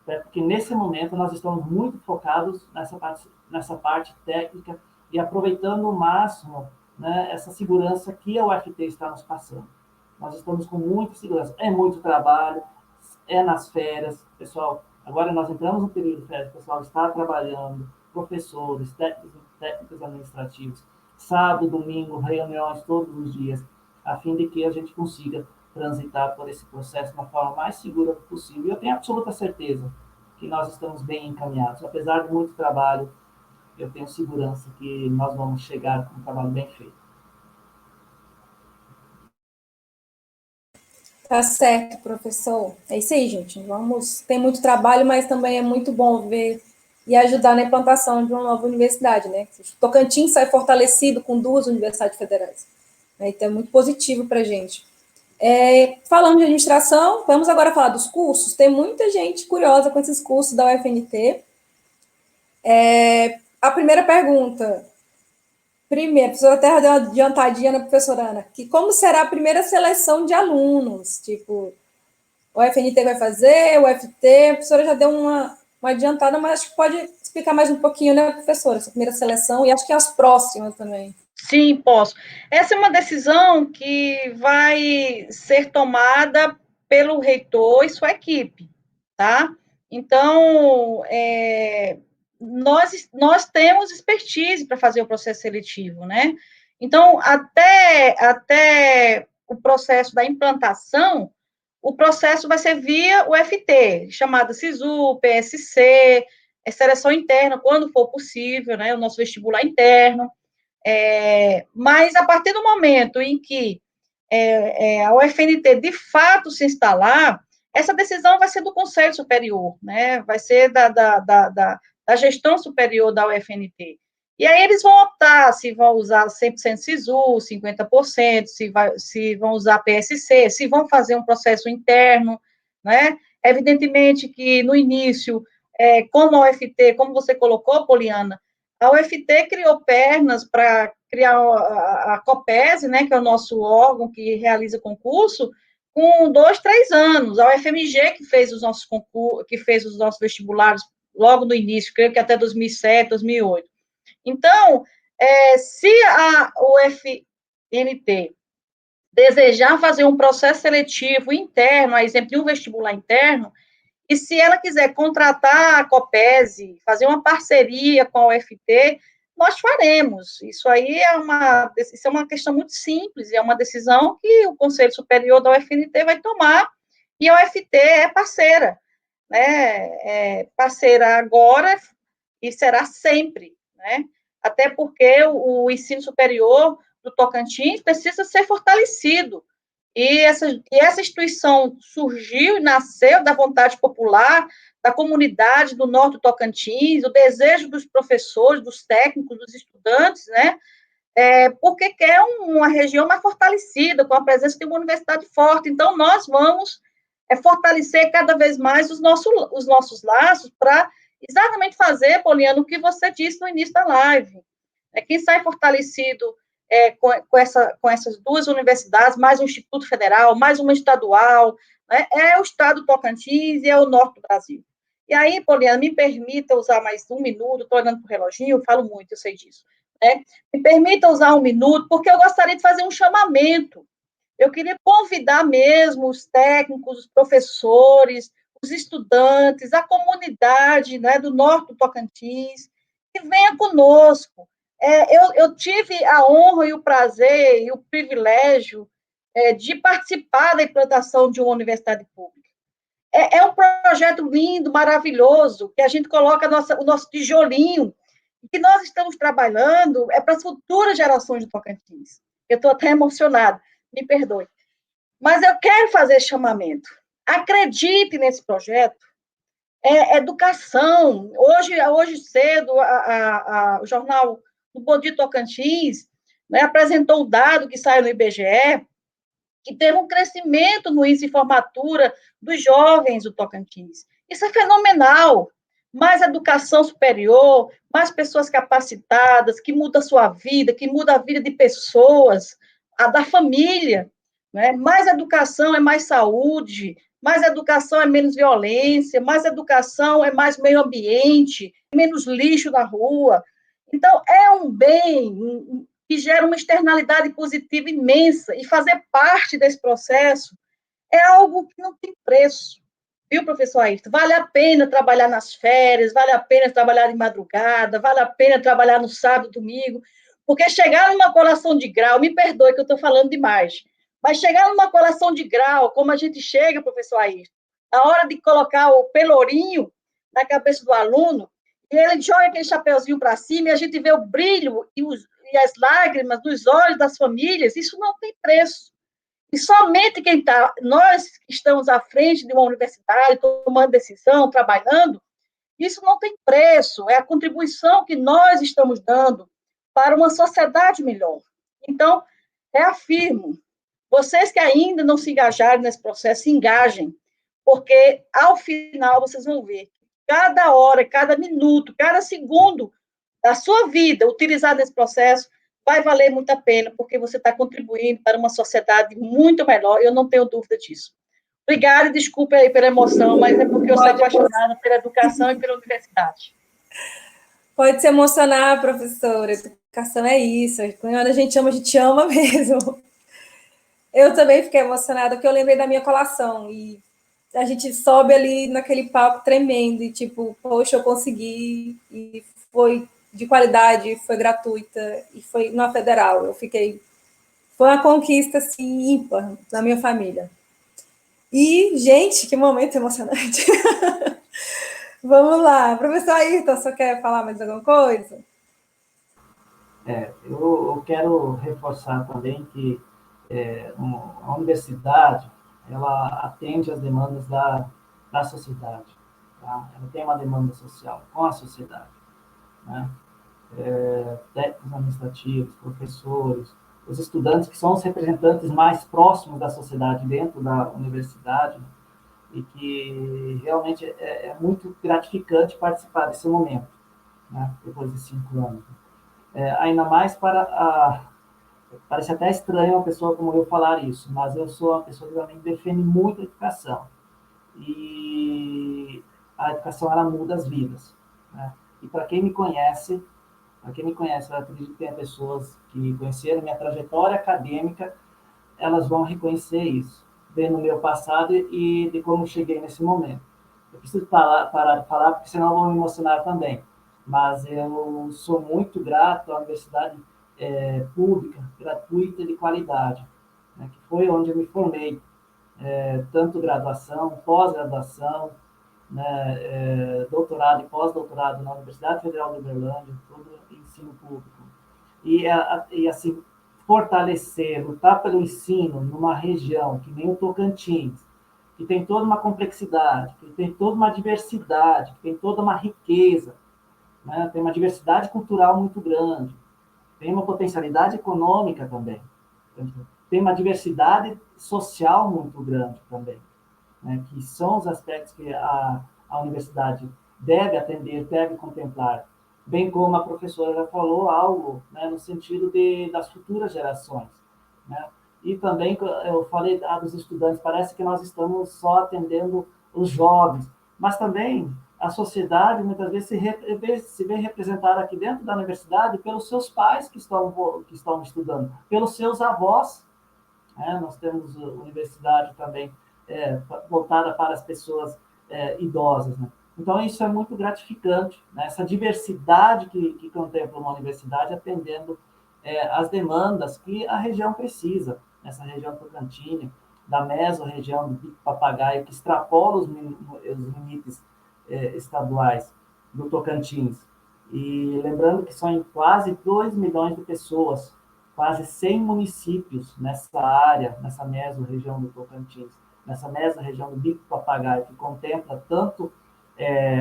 Porque nesse momento nós estamos muito focados nessa parte técnica e aproveitando o máximo, né, essa segurança que a UFT está nos passando. Nós estamos com muita segurança. É muito trabalho, é nas férias. Pessoal, agora nós entramos no período de férias, o pessoal está trabalhando, professores, técnicos administrativos, sábado, domingo, reuniões todos os dias, a fim de que a gente consiga transitar por esse processo da forma mais segura possível. E eu tenho absoluta certeza que nós estamos bem encaminhados. Apesar de muito trabalho, eu tenho segurança que nós vamos chegar com um trabalho bem feito. Tá certo, professor. É isso aí, gente. Tem muito trabalho, mas também é muito bom ver e ajudar na implantação de uma nova universidade, né? O Tocantins sai fortalecido com 2 universidades federais. Né? Então, é muito positivo para a gente. Falando de administração, vamos agora falar dos cursos. Tem muita gente curiosa com esses cursos da UFNT. A primeira pergunta. Primeiro, a professora até deu uma adiantadinha na professora Ana, que como será a primeira seleção de alunos? Tipo, o UFNT vai fazer, o UFT, a professora já deu uma adiantada, mas acho que pode explicar mais um pouquinho, né, professora, essa primeira seleção, e acho que as próximas também. Sim, posso. Essa é uma decisão que vai ser tomada pelo reitor e sua equipe, tá? Então, nós temos expertise para fazer o processo seletivo, né? Então, até o processo da implantação, o processo vai ser via UFT, chamada SISU, PSC, seleção interna, quando for possível, né? O nosso vestibular interno. Mas, a partir do momento em que a UFNT de fato se instalar, essa decisão vai ser do Conselho Superior, né? Vai ser da gestão superior da UFNT. E aí eles vão optar se vão usar 100% SISU, 50%, se vão usar PSC, se vão fazer um processo interno, né? Evidentemente que no início, como a UFT, como você colocou, Poliana, a UFT criou pernas para criar a COPESE, né, que é o nosso órgão que realiza concurso, com 2, 3 anos. A UFMG que fez os nossos concursos, que fez os nossos vestibulares logo no início, creio que até 2007, 2008. Então, se a UFNT desejar fazer um processo seletivo interno, a exemplo de um vestibular interno, e se ela quiser contratar a COPESE, fazer uma parceria com a UFT, nós faremos. Isso aí isso é uma questão muito simples, é uma decisão que o Conselho Superior da UFNT vai tomar, e a UFT é parceira, né? É parceira agora e será sempre, né? Até porque o ensino superior do Tocantins precisa ser fortalecido. E essa instituição surgiu e nasceu da vontade popular, da comunidade do Norte do Tocantins, do desejo dos professores, dos técnicos, dos estudantes, né? Porque quer uma região mais fortalecida, com a presença de uma universidade forte. Então, nós vamos fortalecer cada vez mais os nossos laços para exatamente fazer, Poliana, o que você disse no início da live. Quem sai fortalecido com essas duas universidades, mais um Instituto Federal, mais uma estadual, né, é o Estado do Tocantins e é o Norte do Brasil. E aí, Poliana, me permita usar mais um minuto, estou olhando para o reloginho, eu falo muito, eu sei disso. Né? Me permita usar um minuto, porque eu gostaria de fazer um chamamento. Eu queria convidar mesmo os técnicos, os professores, os estudantes, a comunidade, né, do Norte do Tocantins, que venha conosco. Eu tive a honra e o prazer e o privilégio de participar da implantação de uma universidade pública. É um projeto lindo, maravilhoso, que a gente coloca o nosso tijolinho, que nós estamos trabalhando para as futuras gerações de Tocantins. Eu estou até emocionada, me perdoe. Mas eu quero fazer esse chamamento. Acredite nesse projeto. Educação. Hoje cedo, o jornal do Bom Dia Tocantins, né, apresentou um dado que saiu no IBGE, que teve um crescimento no índice de formatura dos jovens do Tocantins. Isso é fenomenal. Mais educação superior, mais pessoas capacitadas, que muda a sua vida, que muda a vida de pessoas, a da família. Né? Mais educação é mais saúde, mais educação é menos violência, mais educação é mais meio ambiente, menos lixo na rua. Então, é um bem que gera uma externalidade positiva imensa, e fazer parte desse processo é algo que não tem preço. Viu, professor Ayrton? Vale a pena trabalhar nas férias, vale a pena trabalhar de madrugada, vale a pena trabalhar no sábado, domingo, porque chegar numa colação de grau, me perdoe que eu estou falando demais, mas chegar numa colação de grau, como a gente chega, professor Ayrton, na hora de colocar o pelourinho na cabeça do aluno, e ele joga aquele chapeuzinho para cima, e a gente vê o brilho e as lágrimas nos olhos das famílias, isso não tem preço. E somente nós que estamos à frente de uma universidade, tomando decisão, trabalhando, isso não tem preço, é a contribuição que nós estamos dando para uma sociedade melhor. Então, reafirmo, vocês que ainda não se engajaram nesse processo, se engajem, porque ao final vocês vão ver, cada hora, cada minuto, cada segundo da sua vida utilizado nesse processo vai valer muito a pena, porque você está contribuindo para uma sociedade muito melhor, eu não tenho dúvida disso. Obrigada, desculpe aí pela emoção, mas é porque eu sou apaixonada pela educação e pela universidade. Pode se emocionar, professora, educação é isso, quando a gente ama mesmo. Eu também fiquei emocionada, porque eu lembrei da minha colação, e a gente sobe ali naquele palco tremendo, e tipo, poxa, eu consegui, e foi de qualidade, foi gratuita, e foi na federal. Foi uma conquista, assim, ímpar na minha família. E, gente, que momento emocionante. Vamos lá. Professor Ayrton, você quer falar mais alguma coisa? Eu quero reforçar também que a universidade, ela atende às demandas da sociedade, tá? Ela tem uma demanda social com a sociedade, né? Técnicos administrativos, professores, os estudantes, que são os representantes mais próximos da sociedade dentro da universidade, e que realmente é muito gratificante participar desse momento, né? Depois de 5 anos. Ainda mais parece até estranho uma pessoa como eu falar isso, mas eu sou uma pessoa que também defende muito a educação. E a educação, ela muda as vidas, né? E para quem me conhece, eu acredito que tem pessoas que conheceram minha trajetória acadêmica, elas vão reconhecer isso, vendo o meu passado e de como cheguei nesse momento. Eu preciso parar de falar, porque senão eu vou me emocionar também. Mas eu sou muito grato à universidade pública, gratuita e de qualidade, né, que foi onde eu me formei, tanto graduação, pós-graduação, né, doutorado e pós-doutorado na Universidade Federal de Uberlândia, todo ensino público. E assim, fortalecer, lutar pelo ensino numa região que nem o Tocantins, que tem toda uma complexidade, que tem toda uma diversidade, que tem toda uma riqueza, né? Tem uma diversidade cultural muito grande, tem uma potencialidade econômica também, tem uma diversidade social muito grande também, né? Que são os aspectos que a universidade deve atender, deve contemplar, bem como a professora já falou, algo, né, no sentido das futuras gerações, né? E também, eu falei dos estudantes, parece que nós estamos só atendendo os jovens, mas também a sociedade, muitas vezes, se vê representada aqui dentro da universidade pelos seus pais que estão estudando, pelos seus avós, né? Nós temos universidade também voltada para as pessoas idosas, né? Então, isso é muito gratificante, né? Essa diversidade que contempla uma universidade atendendo as demandas que a região precisa, nessa região Tocantins, da mesorregião do Pico Papagaio, que extrapola os limites estaduais do Tocantins. E lembrando que são quase 2 milhões de pessoas, quase 100 municípios nessa área, nessa mesorregião do Tocantins, nessa mesorregião do Bico Papagaio, que contempla tanto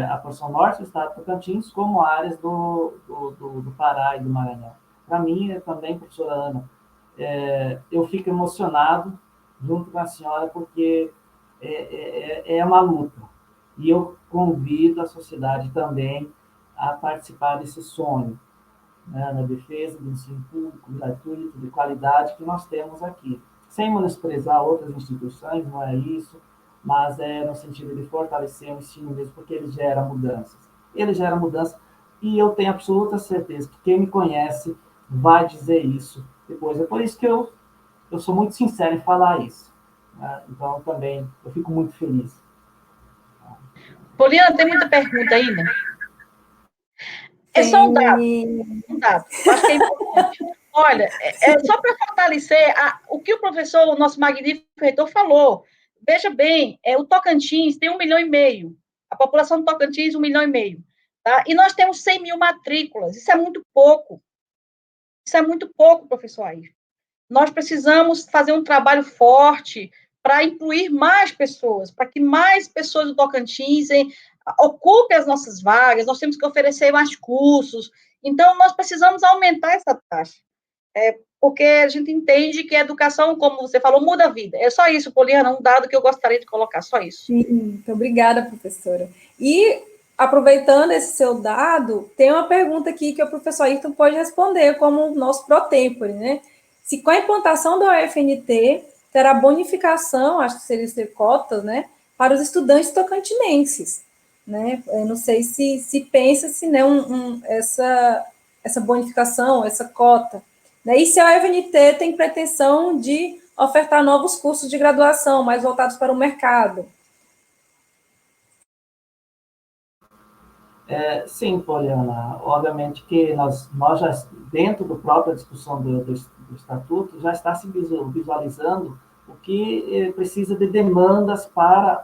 a porção norte do estado do Tocantins, como áreas do Pará e do Maranhão. Para mim, também, professora Ana, eu fico emocionado junto com a senhora, porque é uma luta. E eu convido a sociedade também a participar desse sonho, né, na defesa do ensino público, gratuito, de qualidade que nós temos aqui. Sem menosprezar outras instituições, não é isso, mas é no sentido de fortalecer o ensino mesmo, porque ele gera mudanças. Ele gera mudança, e eu tenho absoluta certeza que quem me conhece vai dizer isso depois. É por isso que eu sou muito sincero em falar isso, né? Então, também, eu fico muito feliz. Poliana, tem muita pergunta ainda? É só um dado. Acho que é importante. Olha, só para fortalecer o que o professor, o nosso magnífico reitor, falou. Veja bem, o Tocantins tem 1,5 milhão. A população do Tocantins, 1,5 milhão. Tá? E nós temos 100 mil matrículas. Isso é muito pouco. Isso é muito pouco, professor Ayrton. Nós precisamos fazer um trabalho forte para incluir mais pessoas, para que mais pessoas do Tocantins ocupem as nossas vagas, nós temos que oferecer mais cursos. Então, nós precisamos aumentar essa taxa. Porque a gente entende que a educação, como você falou, muda a vida. É só isso, Poliana, um dado que eu gostaria de colocar, só isso. Sim, muito obrigada, professora. E, aproveitando esse seu dado, tem uma pergunta aqui que o professor Ayrton pode responder como nosso pró-tempore, né? Se com a implantação da UFNT terá bonificação, acho que seria ser cotas, né, para os estudantes tocantinenses, né? Eu não sei se pensa-se, né, essa bonificação, essa cota, né? E se a UFNT tem pretensão de ofertar novos cursos de graduação mais voltados para o mercado. Sim, Poliana, obviamente que nós já, dentro da própria discussão do Estatuto, já está se visualizando o que precisa de demandas para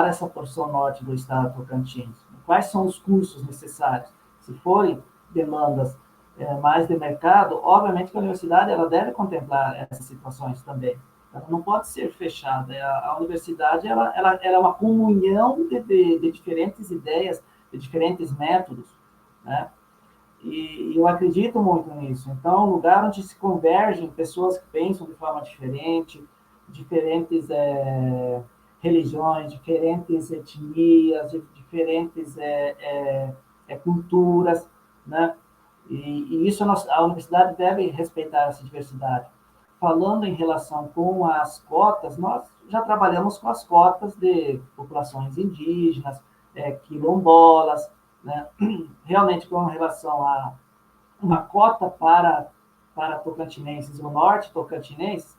essa porção norte do estado do Tocantins. Quais são os cursos necessários? Se forem demandas mais de mercado, obviamente que a universidade ela deve contemplar essas situações também. Ela não pode ser fechada. A universidade ela é uma comunhão de diferentes ideias, de diferentes métodos, né? E eu acredito muito nisso. Então, é um lugar onde se convergem pessoas que pensam de forma diferente, diferentes religiões, diferentes etnias, diferentes culturas, né? E isso a universidade deve respeitar essa diversidade. Falando em relação com as cotas, nós já trabalhamos com as cotas de populações indígenas, quilombolas, né? Realmente, com relação a uma cota para tocantinenses, o norte tocantinense,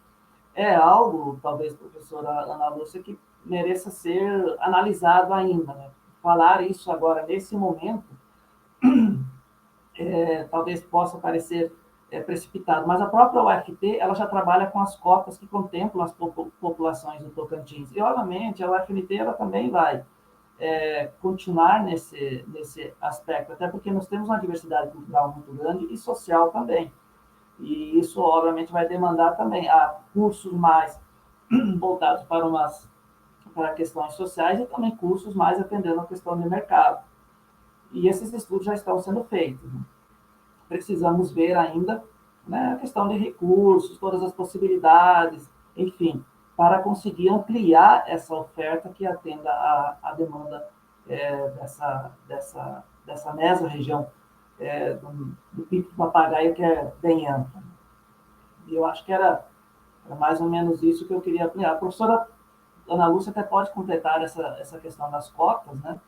é algo, talvez, professora Ana Lúcia, que mereça ser analisado ainda. Né? Falar isso agora, nesse momento, talvez possa parecer precipitado, mas a própria UFT ela já trabalha com as cotas que contemplam as populações do Tocantins. E, obviamente, a UFNT ela também vai continuar nesse aspecto, até porque nós temos uma diversidade cultural muito grande e social também. E isso, obviamente, vai demandar também cursos mais voltados para questões sociais e também cursos mais atendendo a questão de mercado. E esses estudos já estão sendo feitos. Né? Precisamos ver ainda, né, a questão de recursos, todas as possibilidades, enfim, para conseguir ampliar essa oferta que atenda à demanda dessa mesorregião do Pico do Papagaio, que é bem ampla. E eu acho que era mais ou menos isso que eu queria ampliar. A professora Ana Lúcia até pode completar essa questão das cotas, né?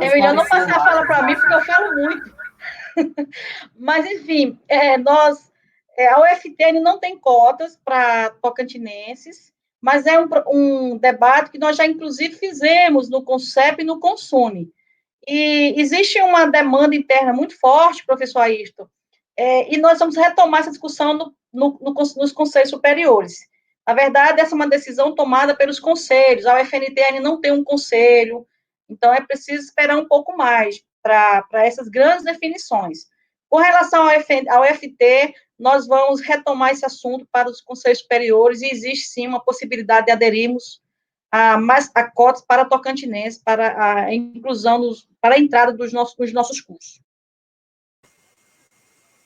É melhor não passar a fala para mim, porque eu falo muito. Mas, enfim, a UFTN não tem cotas para tocantinenses, mas é um debate que nós já, inclusive, fizemos no CONCEP e no CONSUNE. E existe uma demanda interna muito forte, professor Ayrton, e nós vamos retomar essa discussão nos conselhos superiores. Na verdade, essa é uma decisão tomada pelos conselhos, a UFNTN não tem um conselho, então é preciso esperar um pouco mais para essas grandes definições. Com relação ao UFT, nós vamos retomar esse assunto para os conselhos superiores, e existe sim uma possibilidade de aderirmos a cotas para tocantinenses, para a inclusão, para a entrada nos nossos cursos.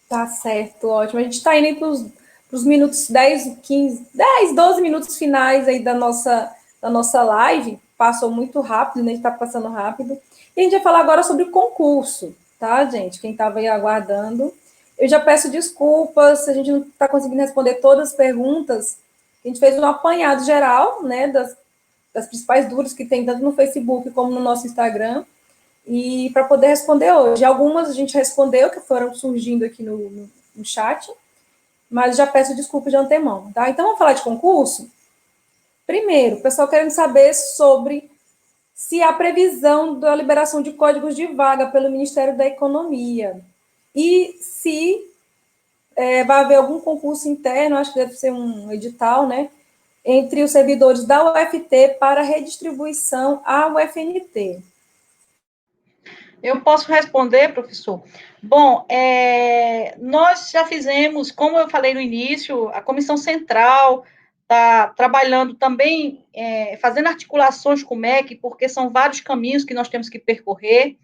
Tá certo, ótimo. A gente está indo para os minutos 10, 15, 10, 12 minutos finais aí da nossa live. Passou muito rápido, né? A gente está passando rápido. E a gente vai falar agora sobre o concurso, tá, gente? Quem estava aí aguardando. Eu já peço desculpas se a gente não está conseguindo responder todas as perguntas. A gente fez um apanhado geral, né, das principais dúvidas que tem tanto no Facebook como no nosso Instagram, e para poder responder hoje. Algumas a gente respondeu, que foram surgindo aqui no chat, mas já peço desculpa de antemão, tá? Então, vamos falar de concurso? Primeiro, o pessoal querendo saber sobre se há previsão da liberação de códigos de vaga pelo Ministério da Economia e se vai haver algum concurso interno, acho que deve ser um edital, né, entre os servidores da UFT para redistribuição à UFNT. Eu posso responder, professor? Bom, nós já fizemos, como eu falei no início, a Comissão Central está trabalhando também, fazendo articulações com o MEC, porque são vários caminhos que nós temos que percorrer,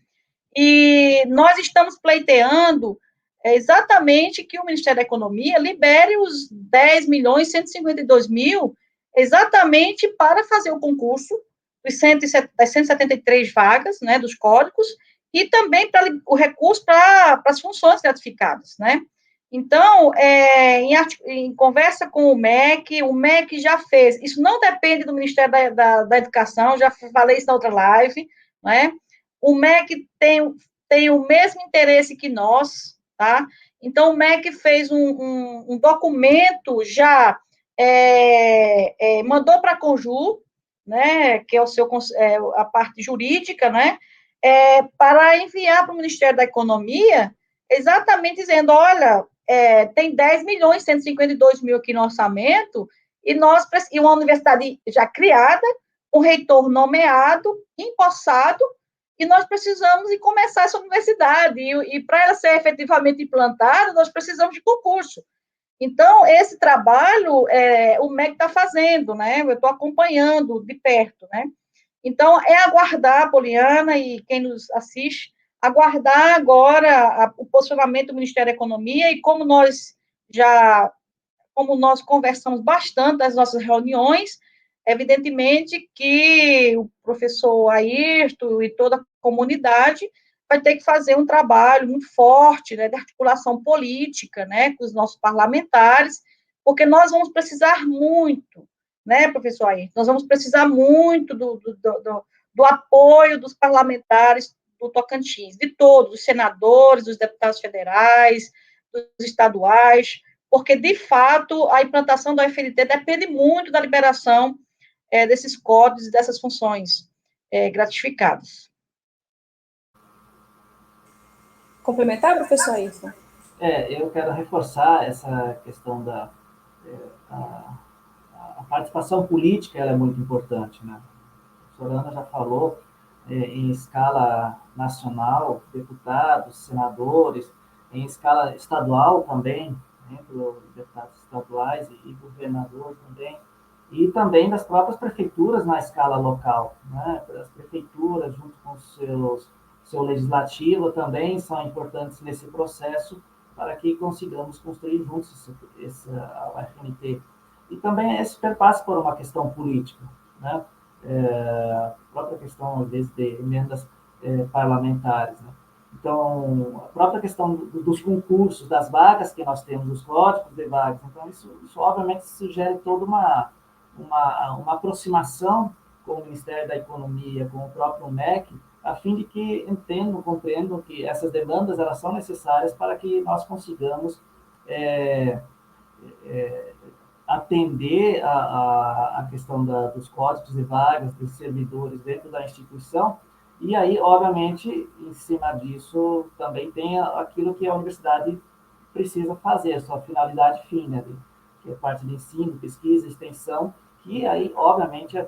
e nós estamos pleiteando exatamente que o Ministério da Economia libere os 10 milhões 152 mil exatamente para fazer o concurso das 173 vagas, né, dos códigos, e também para o recurso para as funções gratificadas, né? Então, em conversa com o MEC já fez, isso não depende do Ministério da Educação, já falei isso na outra live, né? O MEC tem o mesmo interesse que nós, tá? Então, o MEC fez um documento já, mandou para a Conjur, né, que é a parte jurídica, né, para enviar para o Ministério da Economia, exatamente dizendo, olha, tem 10 milhões, 152 mil aqui no orçamento, e uma universidade já criada, um reitor nomeado, empossado, e nós precisamos de começar essa universidade, e para ela ser efetivamente implantada, nós precisamos de concurso. Então, esse trabalho o MEC está fazendo, né? Eu estou acompanhando de perto, né? Então, é aguardar, Poliana, e quem nos assiste, aguardar agora o posicionamento do Ministério da Economia, e como nós conversamos bastante nas nossas reuniões, evidentemente que o professor Ayrton e toda a comunidade vai ter que fazer um trabalho muito forte, né, de articulação política, né, com os nossos parlamentares, porque nós vamos precisar muito, né, professor Ayrton, nós vamos precisar muito do apoio dos parlamentares do Tocantins, de todos, os senadores, dos deputados federais, dos estaduais, porque, de fato, a implantação da UFNT depende muito da liberação desses códigos e dessas funções gratificadas. Complementar, professor Ayrton? Eu quero reforçar essa questão da a participação política, ela é muito importante, né? A professora Ana já falou em escala nacional, deputados, senadores, em escala estadual também, entre deputados estaduais e governador também, e também das próprias prefeituras na escala local, né? As prefeituras, junto com o seu legislativo, também são importantes nesse processo para que consigamos construir juntos a UFNT. E também esse perpassa por uma questão política, né? A própria questão, às vezes, de emendas parlamentares, né? Então, a própria questão dos concursos, das vagas que nós temos, os códigos de vagas, então isso obviamente sugere toda uma aproximação com o Ministério da Economia, com o próprio MEC, a fim de que compreendam que essas demandas elas são necessárias para que nós consigamos atender a questão dos códigos de vagas, dos servidores dentro da instituição. E aí, obviamente, em cima disso, também tem aquilo que a universidade precisa fazer, a sua finalidade fim, né? Que é parte de ensino, pesquisa, extensão, que aí, obviamente,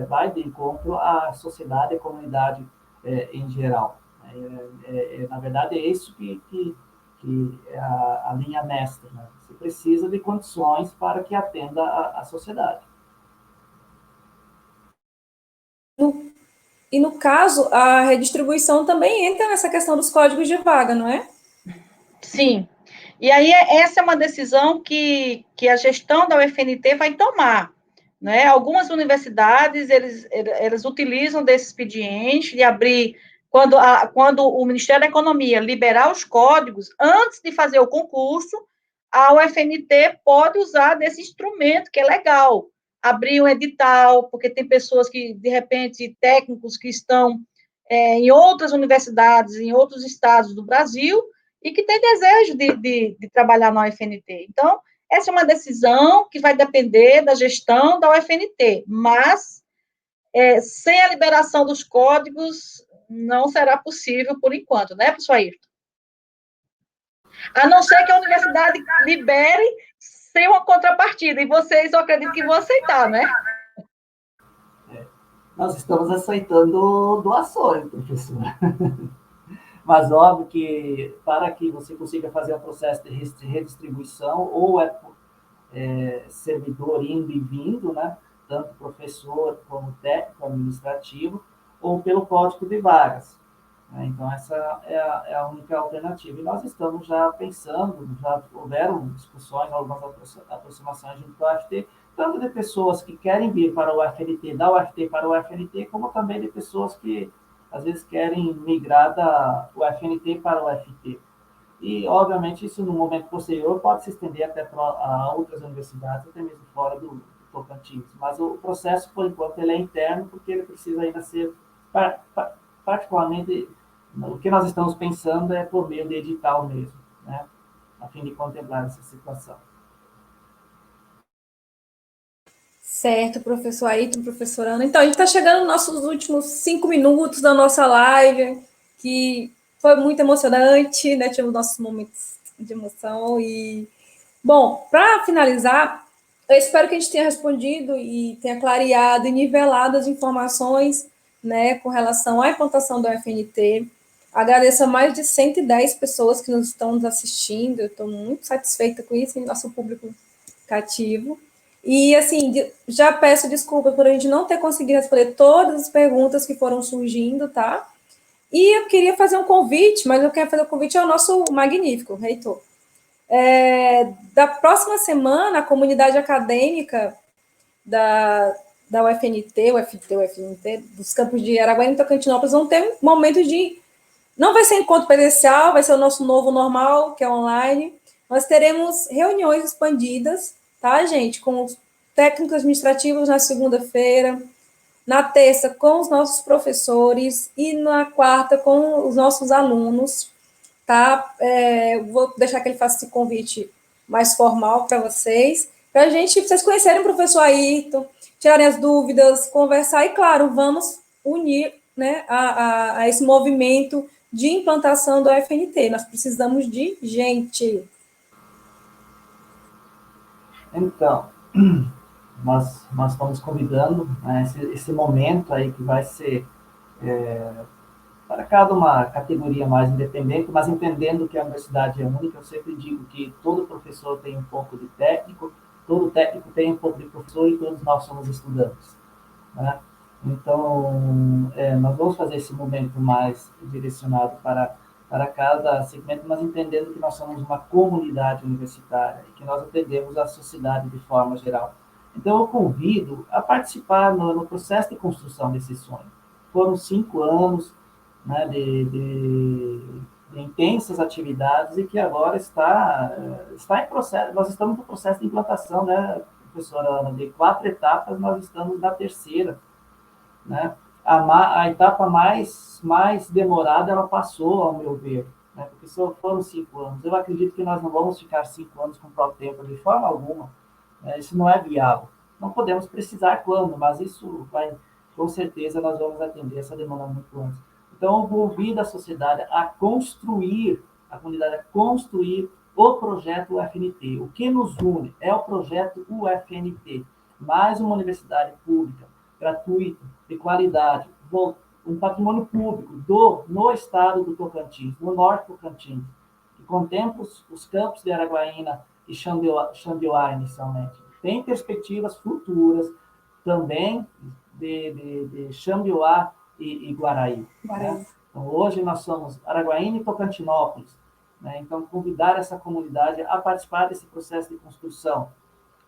vai de encontro à sociedade e à comunidade em geral. Na verdade, é isso que é a linha mestra, né? Você precisa de condições para que atenda a sociedade. E, no caso, a redistribuição também entra nessa questão dos códigos de vaga, não é? Sim. E aí, essa é uma decisão que a gestão da UFNT vai tomar, né? Algumas universidades, eles utilizam desse expediente de abrir, quando o Ministério da Economia liberar os códigos, antes de fazer o concurso, a UFNT pode usar desse instrumento, que é legal, abrir um edital, porque tem pessoas que, de repente, técnicos que estão em outras universidades, em outros estados do Brasil, e que têm desejo de trabalhar na UFNT. Então, essa é uma decisão que vai depender da gestão da UFNT, mas sem a liberação dos códigos, não será possível por enquanto, né, professor Ayrton? A não ser que a universidade libere sem uma contrapartida, e vocês, eu acredito que vão aceitar, né? Nós estamos aceitando doações, professora. Mas, óbvio que para que você consiga fazer o processo de redistribuição, ou servidor indo e vindo, né? Tanto professor como técnico administrativo, ou pelo código de vagas. Né? Então, essa é a única alternativa. E nós estamos já pensando, já houveram discussões, algumas aproximações junto ao UFT, tanto de pessoas que querem vir para o UFNT, da UFT para o UFNT, como também de pessoas que, às vezes, querem migrar da UFNT para o UFT. E, obviamente, isso, no momento posterior, pode se estender até a outras universidades, até mesmo fora do Tocantins. Mas o processo, por enquanto, ele é interno, porque ele precisa ainda ser, particularmente, o que nós estamos pensando é por meio de edital mesmo, né? A fim de contemplar essa situação. Certo, professor Ayrton, professora Ana. Então, a gente está chegando nos nossos últimos 5 minutos da nossa live, que foi muito emocionante, né? Tivemos nossos momentos de emoção. E, bom, para finalizar, eu espero que a gente tenha respondido e tenha clareado e nivelado as informações né, com relação à implantação do FNT. Agradeço a mais de 110 pessoas que nos estão nos assistindo, eu estou muito satisfeita com isso, nosso público cativo. E, assim, já peço desculpa por a gente não ter conseguido responder todas as perguntas que foram surgindo, tá? E eu queria fazer um convite, mas eu quero fazer um convite ao nosso magnífico reitor. Da próxima semana, a comunidade acadêmica da UFNT, UFNT, dos campos de Araguaína e Tocantinópolis vão ter um momento de... Não vai ser encontro presencial, vai ser o nosso novo normal, que é online. Nós teremos reuniões expandidas, tá, gente? Com os técnicos administrativos na segunda-feira, na terça com os nossos professores e na quarta com os nossos alunos, tá? Vou deixar que ele faça esse convite mais formal para vocês vocês conhecerem o professor Ayrton, tirarem as dúvidas, conversar e, claro, vamos unir, né, a esse movimento de implantação do FNT. Nós precisamos de gente. Então, nós estamos convidando, né, esse momento aí que vai ser para cada uma categoria mais independente, mas entendendo que a universidade é única. Eu sempre digo que todo professor tem um pouco de técnico, todo técnico tem um pouco de professor e todos nós somos estudantes, né? Então, nós vamos fazer esse momento mais direcionado para cada segmento, mas entendendo que nós somos uma comunidade universitária e que nós atendemos a sociedade de forma geral. Então, eu convido a participar no processo de construção desse sonho. Foram 5 anos, né, de intensas atividades e que agora está em processo. Nós estamos no processo de implantação, né, professora Ana? De 4 etapas, nós estamos na terceira, né? A etapa mais demorada, ela passou, ao meu ver, né, porque só foram 5 anos. Eu acredito que nós não vamos ficar 5 anos com próprio tempo de forma alguma, né? Isso não é viável. Não podemos precisar quando, mas isso vai, com certeza, nós vamos atender essa demanda muito antes. Então, eu convido a sociedade a construir, a comunidade a construir o projeto UFNT. O que nos une é o projeto UFNT, mais uma universidade pública, gratuita, de qualidade, um patrimônio público no estado do Tocantins, no norte do Tocantins, que contempla os campos de Araguaína e Xambioá inicialmente. Tem perspectivas futuras também de Xambioá e Guaraí. Né? Então, hoje nós somos Araguaína e Tocantinópolis. Né? Então, convidar essa comunidade a participar desse processo de construção,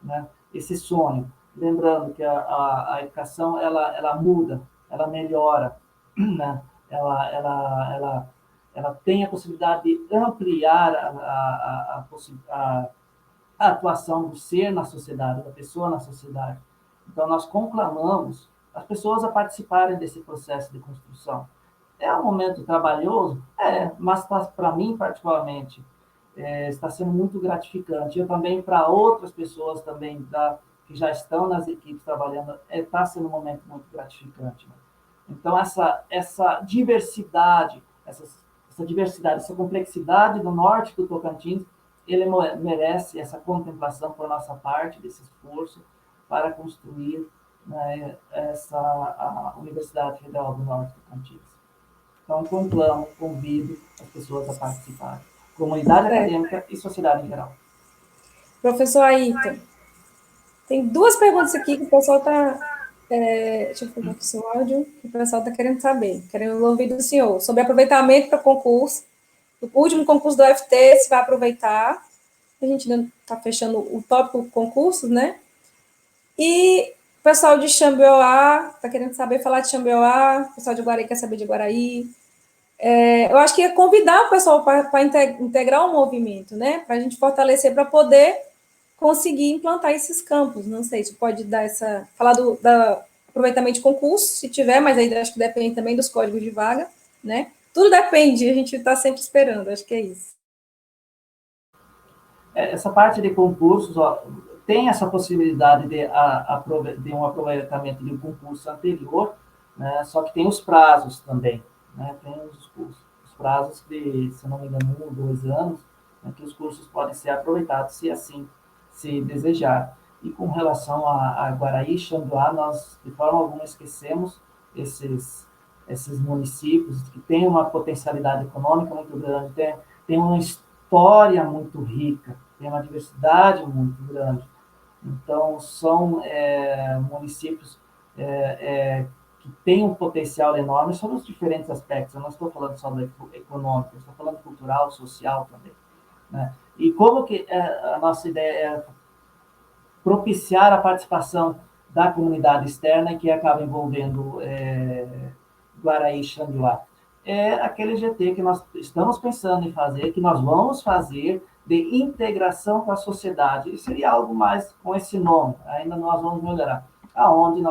né? Esse sonho. Lembrando que a educação, ela muda, ela melhora, né? Ela tem a possibilidade de ampliar a atuação do ser na sociedade, da pessoa na sociedade. Então, nós conclamamos as pessoas a participarem desse processo de construção. É um momento trabalhoso? Mas para mim, particularmente, está sendo muito gratificante. Eu também, para outras pessoas também que já estão nas equipes trabalhando, está sendo um momento muito gratificante. Né? Então, essa diversidade, essa complexidade do norte do Tocantins, ele merece essa contemplação por nossa parte, desse esforço para construir, né, a Universidade Federal do Norte do Tocantins. Então, conclamo, convido as pessoas a participarem. Comunidade acadêmica e sociedade em geral. Professor Ayrton, tem 2 perguntas aqui que o pessoal está... deixa eu pegar aqui o seu áudio, que o pessoal está querendo saber, querendo ouvir do senhor, sobre aproveitamento para concurso. O último concurso do UFT, se vai aproveitar. A gente ainda está fechando o tópico concursos, né? E o pessoal de Xambioá está querendo saber, falar de Xambioá, o pessoal de Guaraí quer saber de Guaraí. Eu acho que é convidar o pessoal para integrar o movimento, né? Para a gente fortalecer, para poder conseguir implantar esses campos. Não sei se pode dar falar do aproveitamento de concurso, se tiver, mas aí acho que depende também dos códigos de vaga, né? Tudo depende, a gente está sempre esperando, acho que é isso. Essa parte de concursos, tem essa possibilidade de um aproveitamento de um concurso anterior, né? Só que tem os prazos também, né? Tem os prazos de, se não me engano, 1 ou 2 anos, né, que os cursos podem ser aproveitados, se assim se desejar. E com relação a Guaraí e Xambioá, nós de forma alguma esquecemos esses municípios que têm uma potencialidade econômica muito grande, tem uma história muito rica, tem uma diversidade muito grande. Então, são municípios que têm um potencial enorme sobre os diferentes aspectos. Eu não estou falando só do econômico, eu estou falando cultural, social também. Né? E como que a nossa ideia é propiciar a participação da comunidade externa que acaba envolvendo Guaraí e Xandiuá. É aquele GT que nós estamos pensando em fazer, que nós vamos fazer de integração com a sociedade. E seria algo mais com esse nome, ainda nós vamos melhorar. Aonde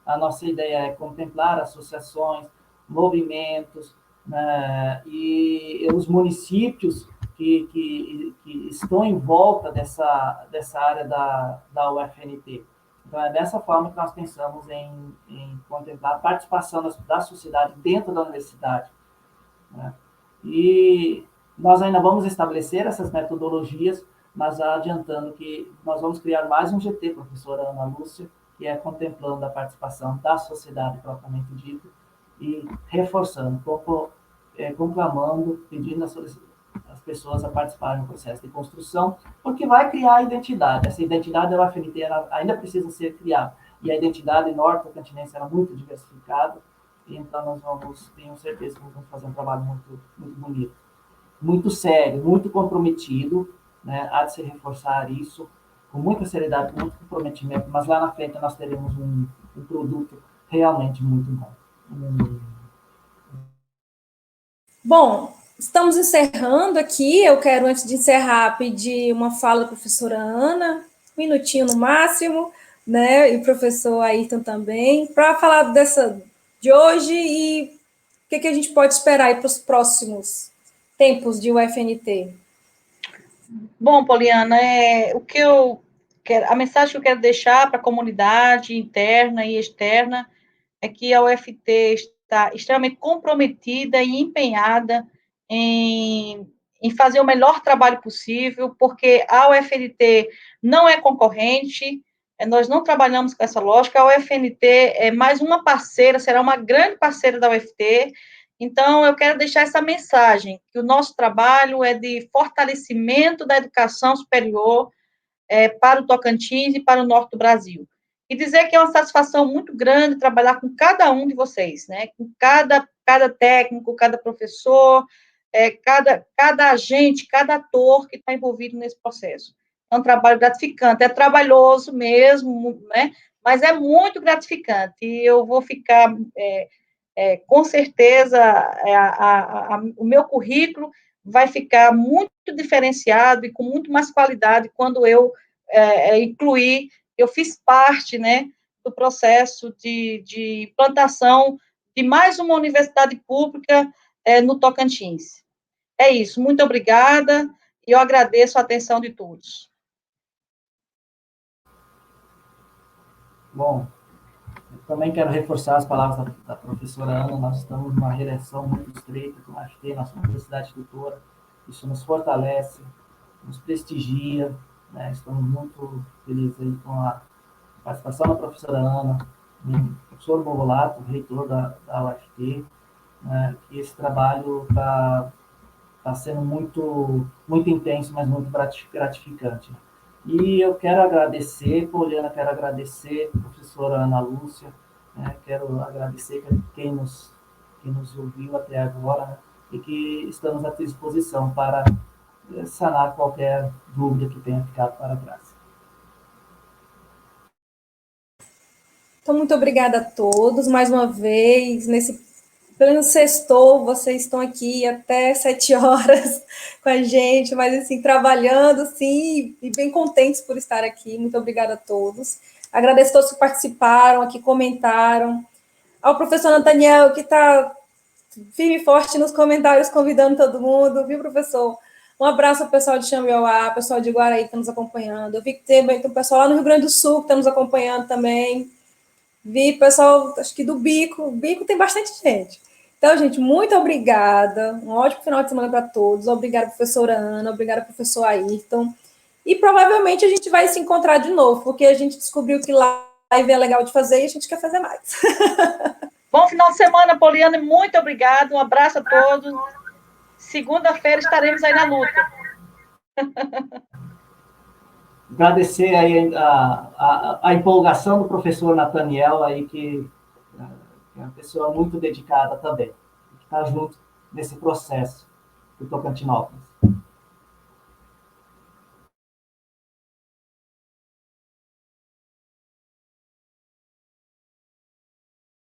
a nossa ideia é contemplar associações, movimentos, né, e os municípios que estão em volta dessa área da UFNT. Então, é dessa forma que nós pensamos em contemplar a participação da sociedade dentro da universidade. Né? E nós ainda vamos estabelecer essas metodologias, mas já adiantando que nós vamos criar mais um GT, professora Ana Lúcia, que é contemplando a participação da sociedade propriamente dita e reforçando, conclamando, pedindo as pessoas a participarem do processo de construção, porque vai criar a identidade. Essa identidade da UFNT ainda precisa ser criada. E a identidade norte-tocantinense era muito diversificada, e então tenho certeza que nós vamos fazer um trabalho muito, muito bonito, muito sério, muito comprometido, né? Há de se reforçar isso com muita seriedade, com muito comprometimento, mas lá na frente nós teremos um produto realmente muito bom. Bom, estamos encerrando aqui. Eu quero, antes de encerrar, pedir uma fala da professora Ana, um minutinho no máximo, né? E o professor Ayrton também, para falar de hoje e o que a gente pode esperar aí para os próximos tempos de UFNT. Bom, Poliana, a mensagem que eu quero deixar para a comunidade interna e externa é que a UFT está extremamente comprometida e empenhada em fazer o melhor trabalho possível, porque a UFNT não é concorrente, nós não trabalhamos com essa lógica, a UFNT é mais uma parceira, será uma grande parceira da UFT, então eu quero deixar essa mensagem, que o nosso trabalho é de fortalecimento da educação superior para o Tocantins e para o norte do Brasil. E dizer que é uma satisfação muito grande trabalhar com cada um de vocês, né? Com cada técnico, cada professor, cada agente, cada ator que está envolvido nesse processo. É um trabalho gratificante, é trabalhoso mesmo, né? Mas é muito gratificante. E eu vou ficar, com certeza, o meu currículo vai ficar muito diferenciado e com muito mais qualidade quando eu incluir, eu fiz parte, né, do processo de implantação de mais uma universidade pública no Tocantins. É isso, muito obrigada, e eu agradeço a atenção de todos. Bom, eu também quero reforçar as palavras da professora Ana. Nós estamos numa relação muito estreita com a UFT, nossa universidade tutora. Isso nos fortalece, nos prestigia, né? Estamos muito felizes aí com a participação da professora Ana, do professor Bovolato, reitor da UFT, né? Que esse trabalho está sendo muito, muito intenso, mas muito gratificante. E eu quero agradecer, Poliana, quero agradecer a professora Ana Lúcia, né? Quero agradecer quem nos ouviu até agora, né? E que estamos à disposição para sanar qualquer dúvida que tenha ficado para trás. Então, muito obrigada a todos, mais uma vez, nesse pleno sextou, vocês estão aqui até 7 horas com a gente, mas assim, trabalhando, sim, e bem contentes por estar aqui. Muito obrigada a todos. Agradeço a todos que participaram, aqui comentaram. Ao professor Nathaniel, que está firme e forte nos comentários, convidando todo mundo, viu, professor? Um abraço ao pessoal de Xambioá, pessoal de Guaraí que está nos acompanhando. Eu vi que tem um pessoal lá no Rio Grande do Sul que está nos acompanhando também. Vi pessoal, acho que do Bico. O Bico tem bastante gente. Então, gente, muito obrigada. Um ótimo final de semana para todos. Obrigada, professora Ana. Obrigada, professor Ayrton. E provavelmente a gente vai se encontrar de novo, porque a gente descobriu que live é legal de fazer e a gente quer fazer mais. Bom final de semana, Poliana, muito obrigado, um abraço a todos. Segunda-feira estaremos aí na luta. Agradecer aí a empolgação do professor Nathaniel, aí, que é uma pessoa muito dedicada também, que está junto nesse processo do Tocantinópolis.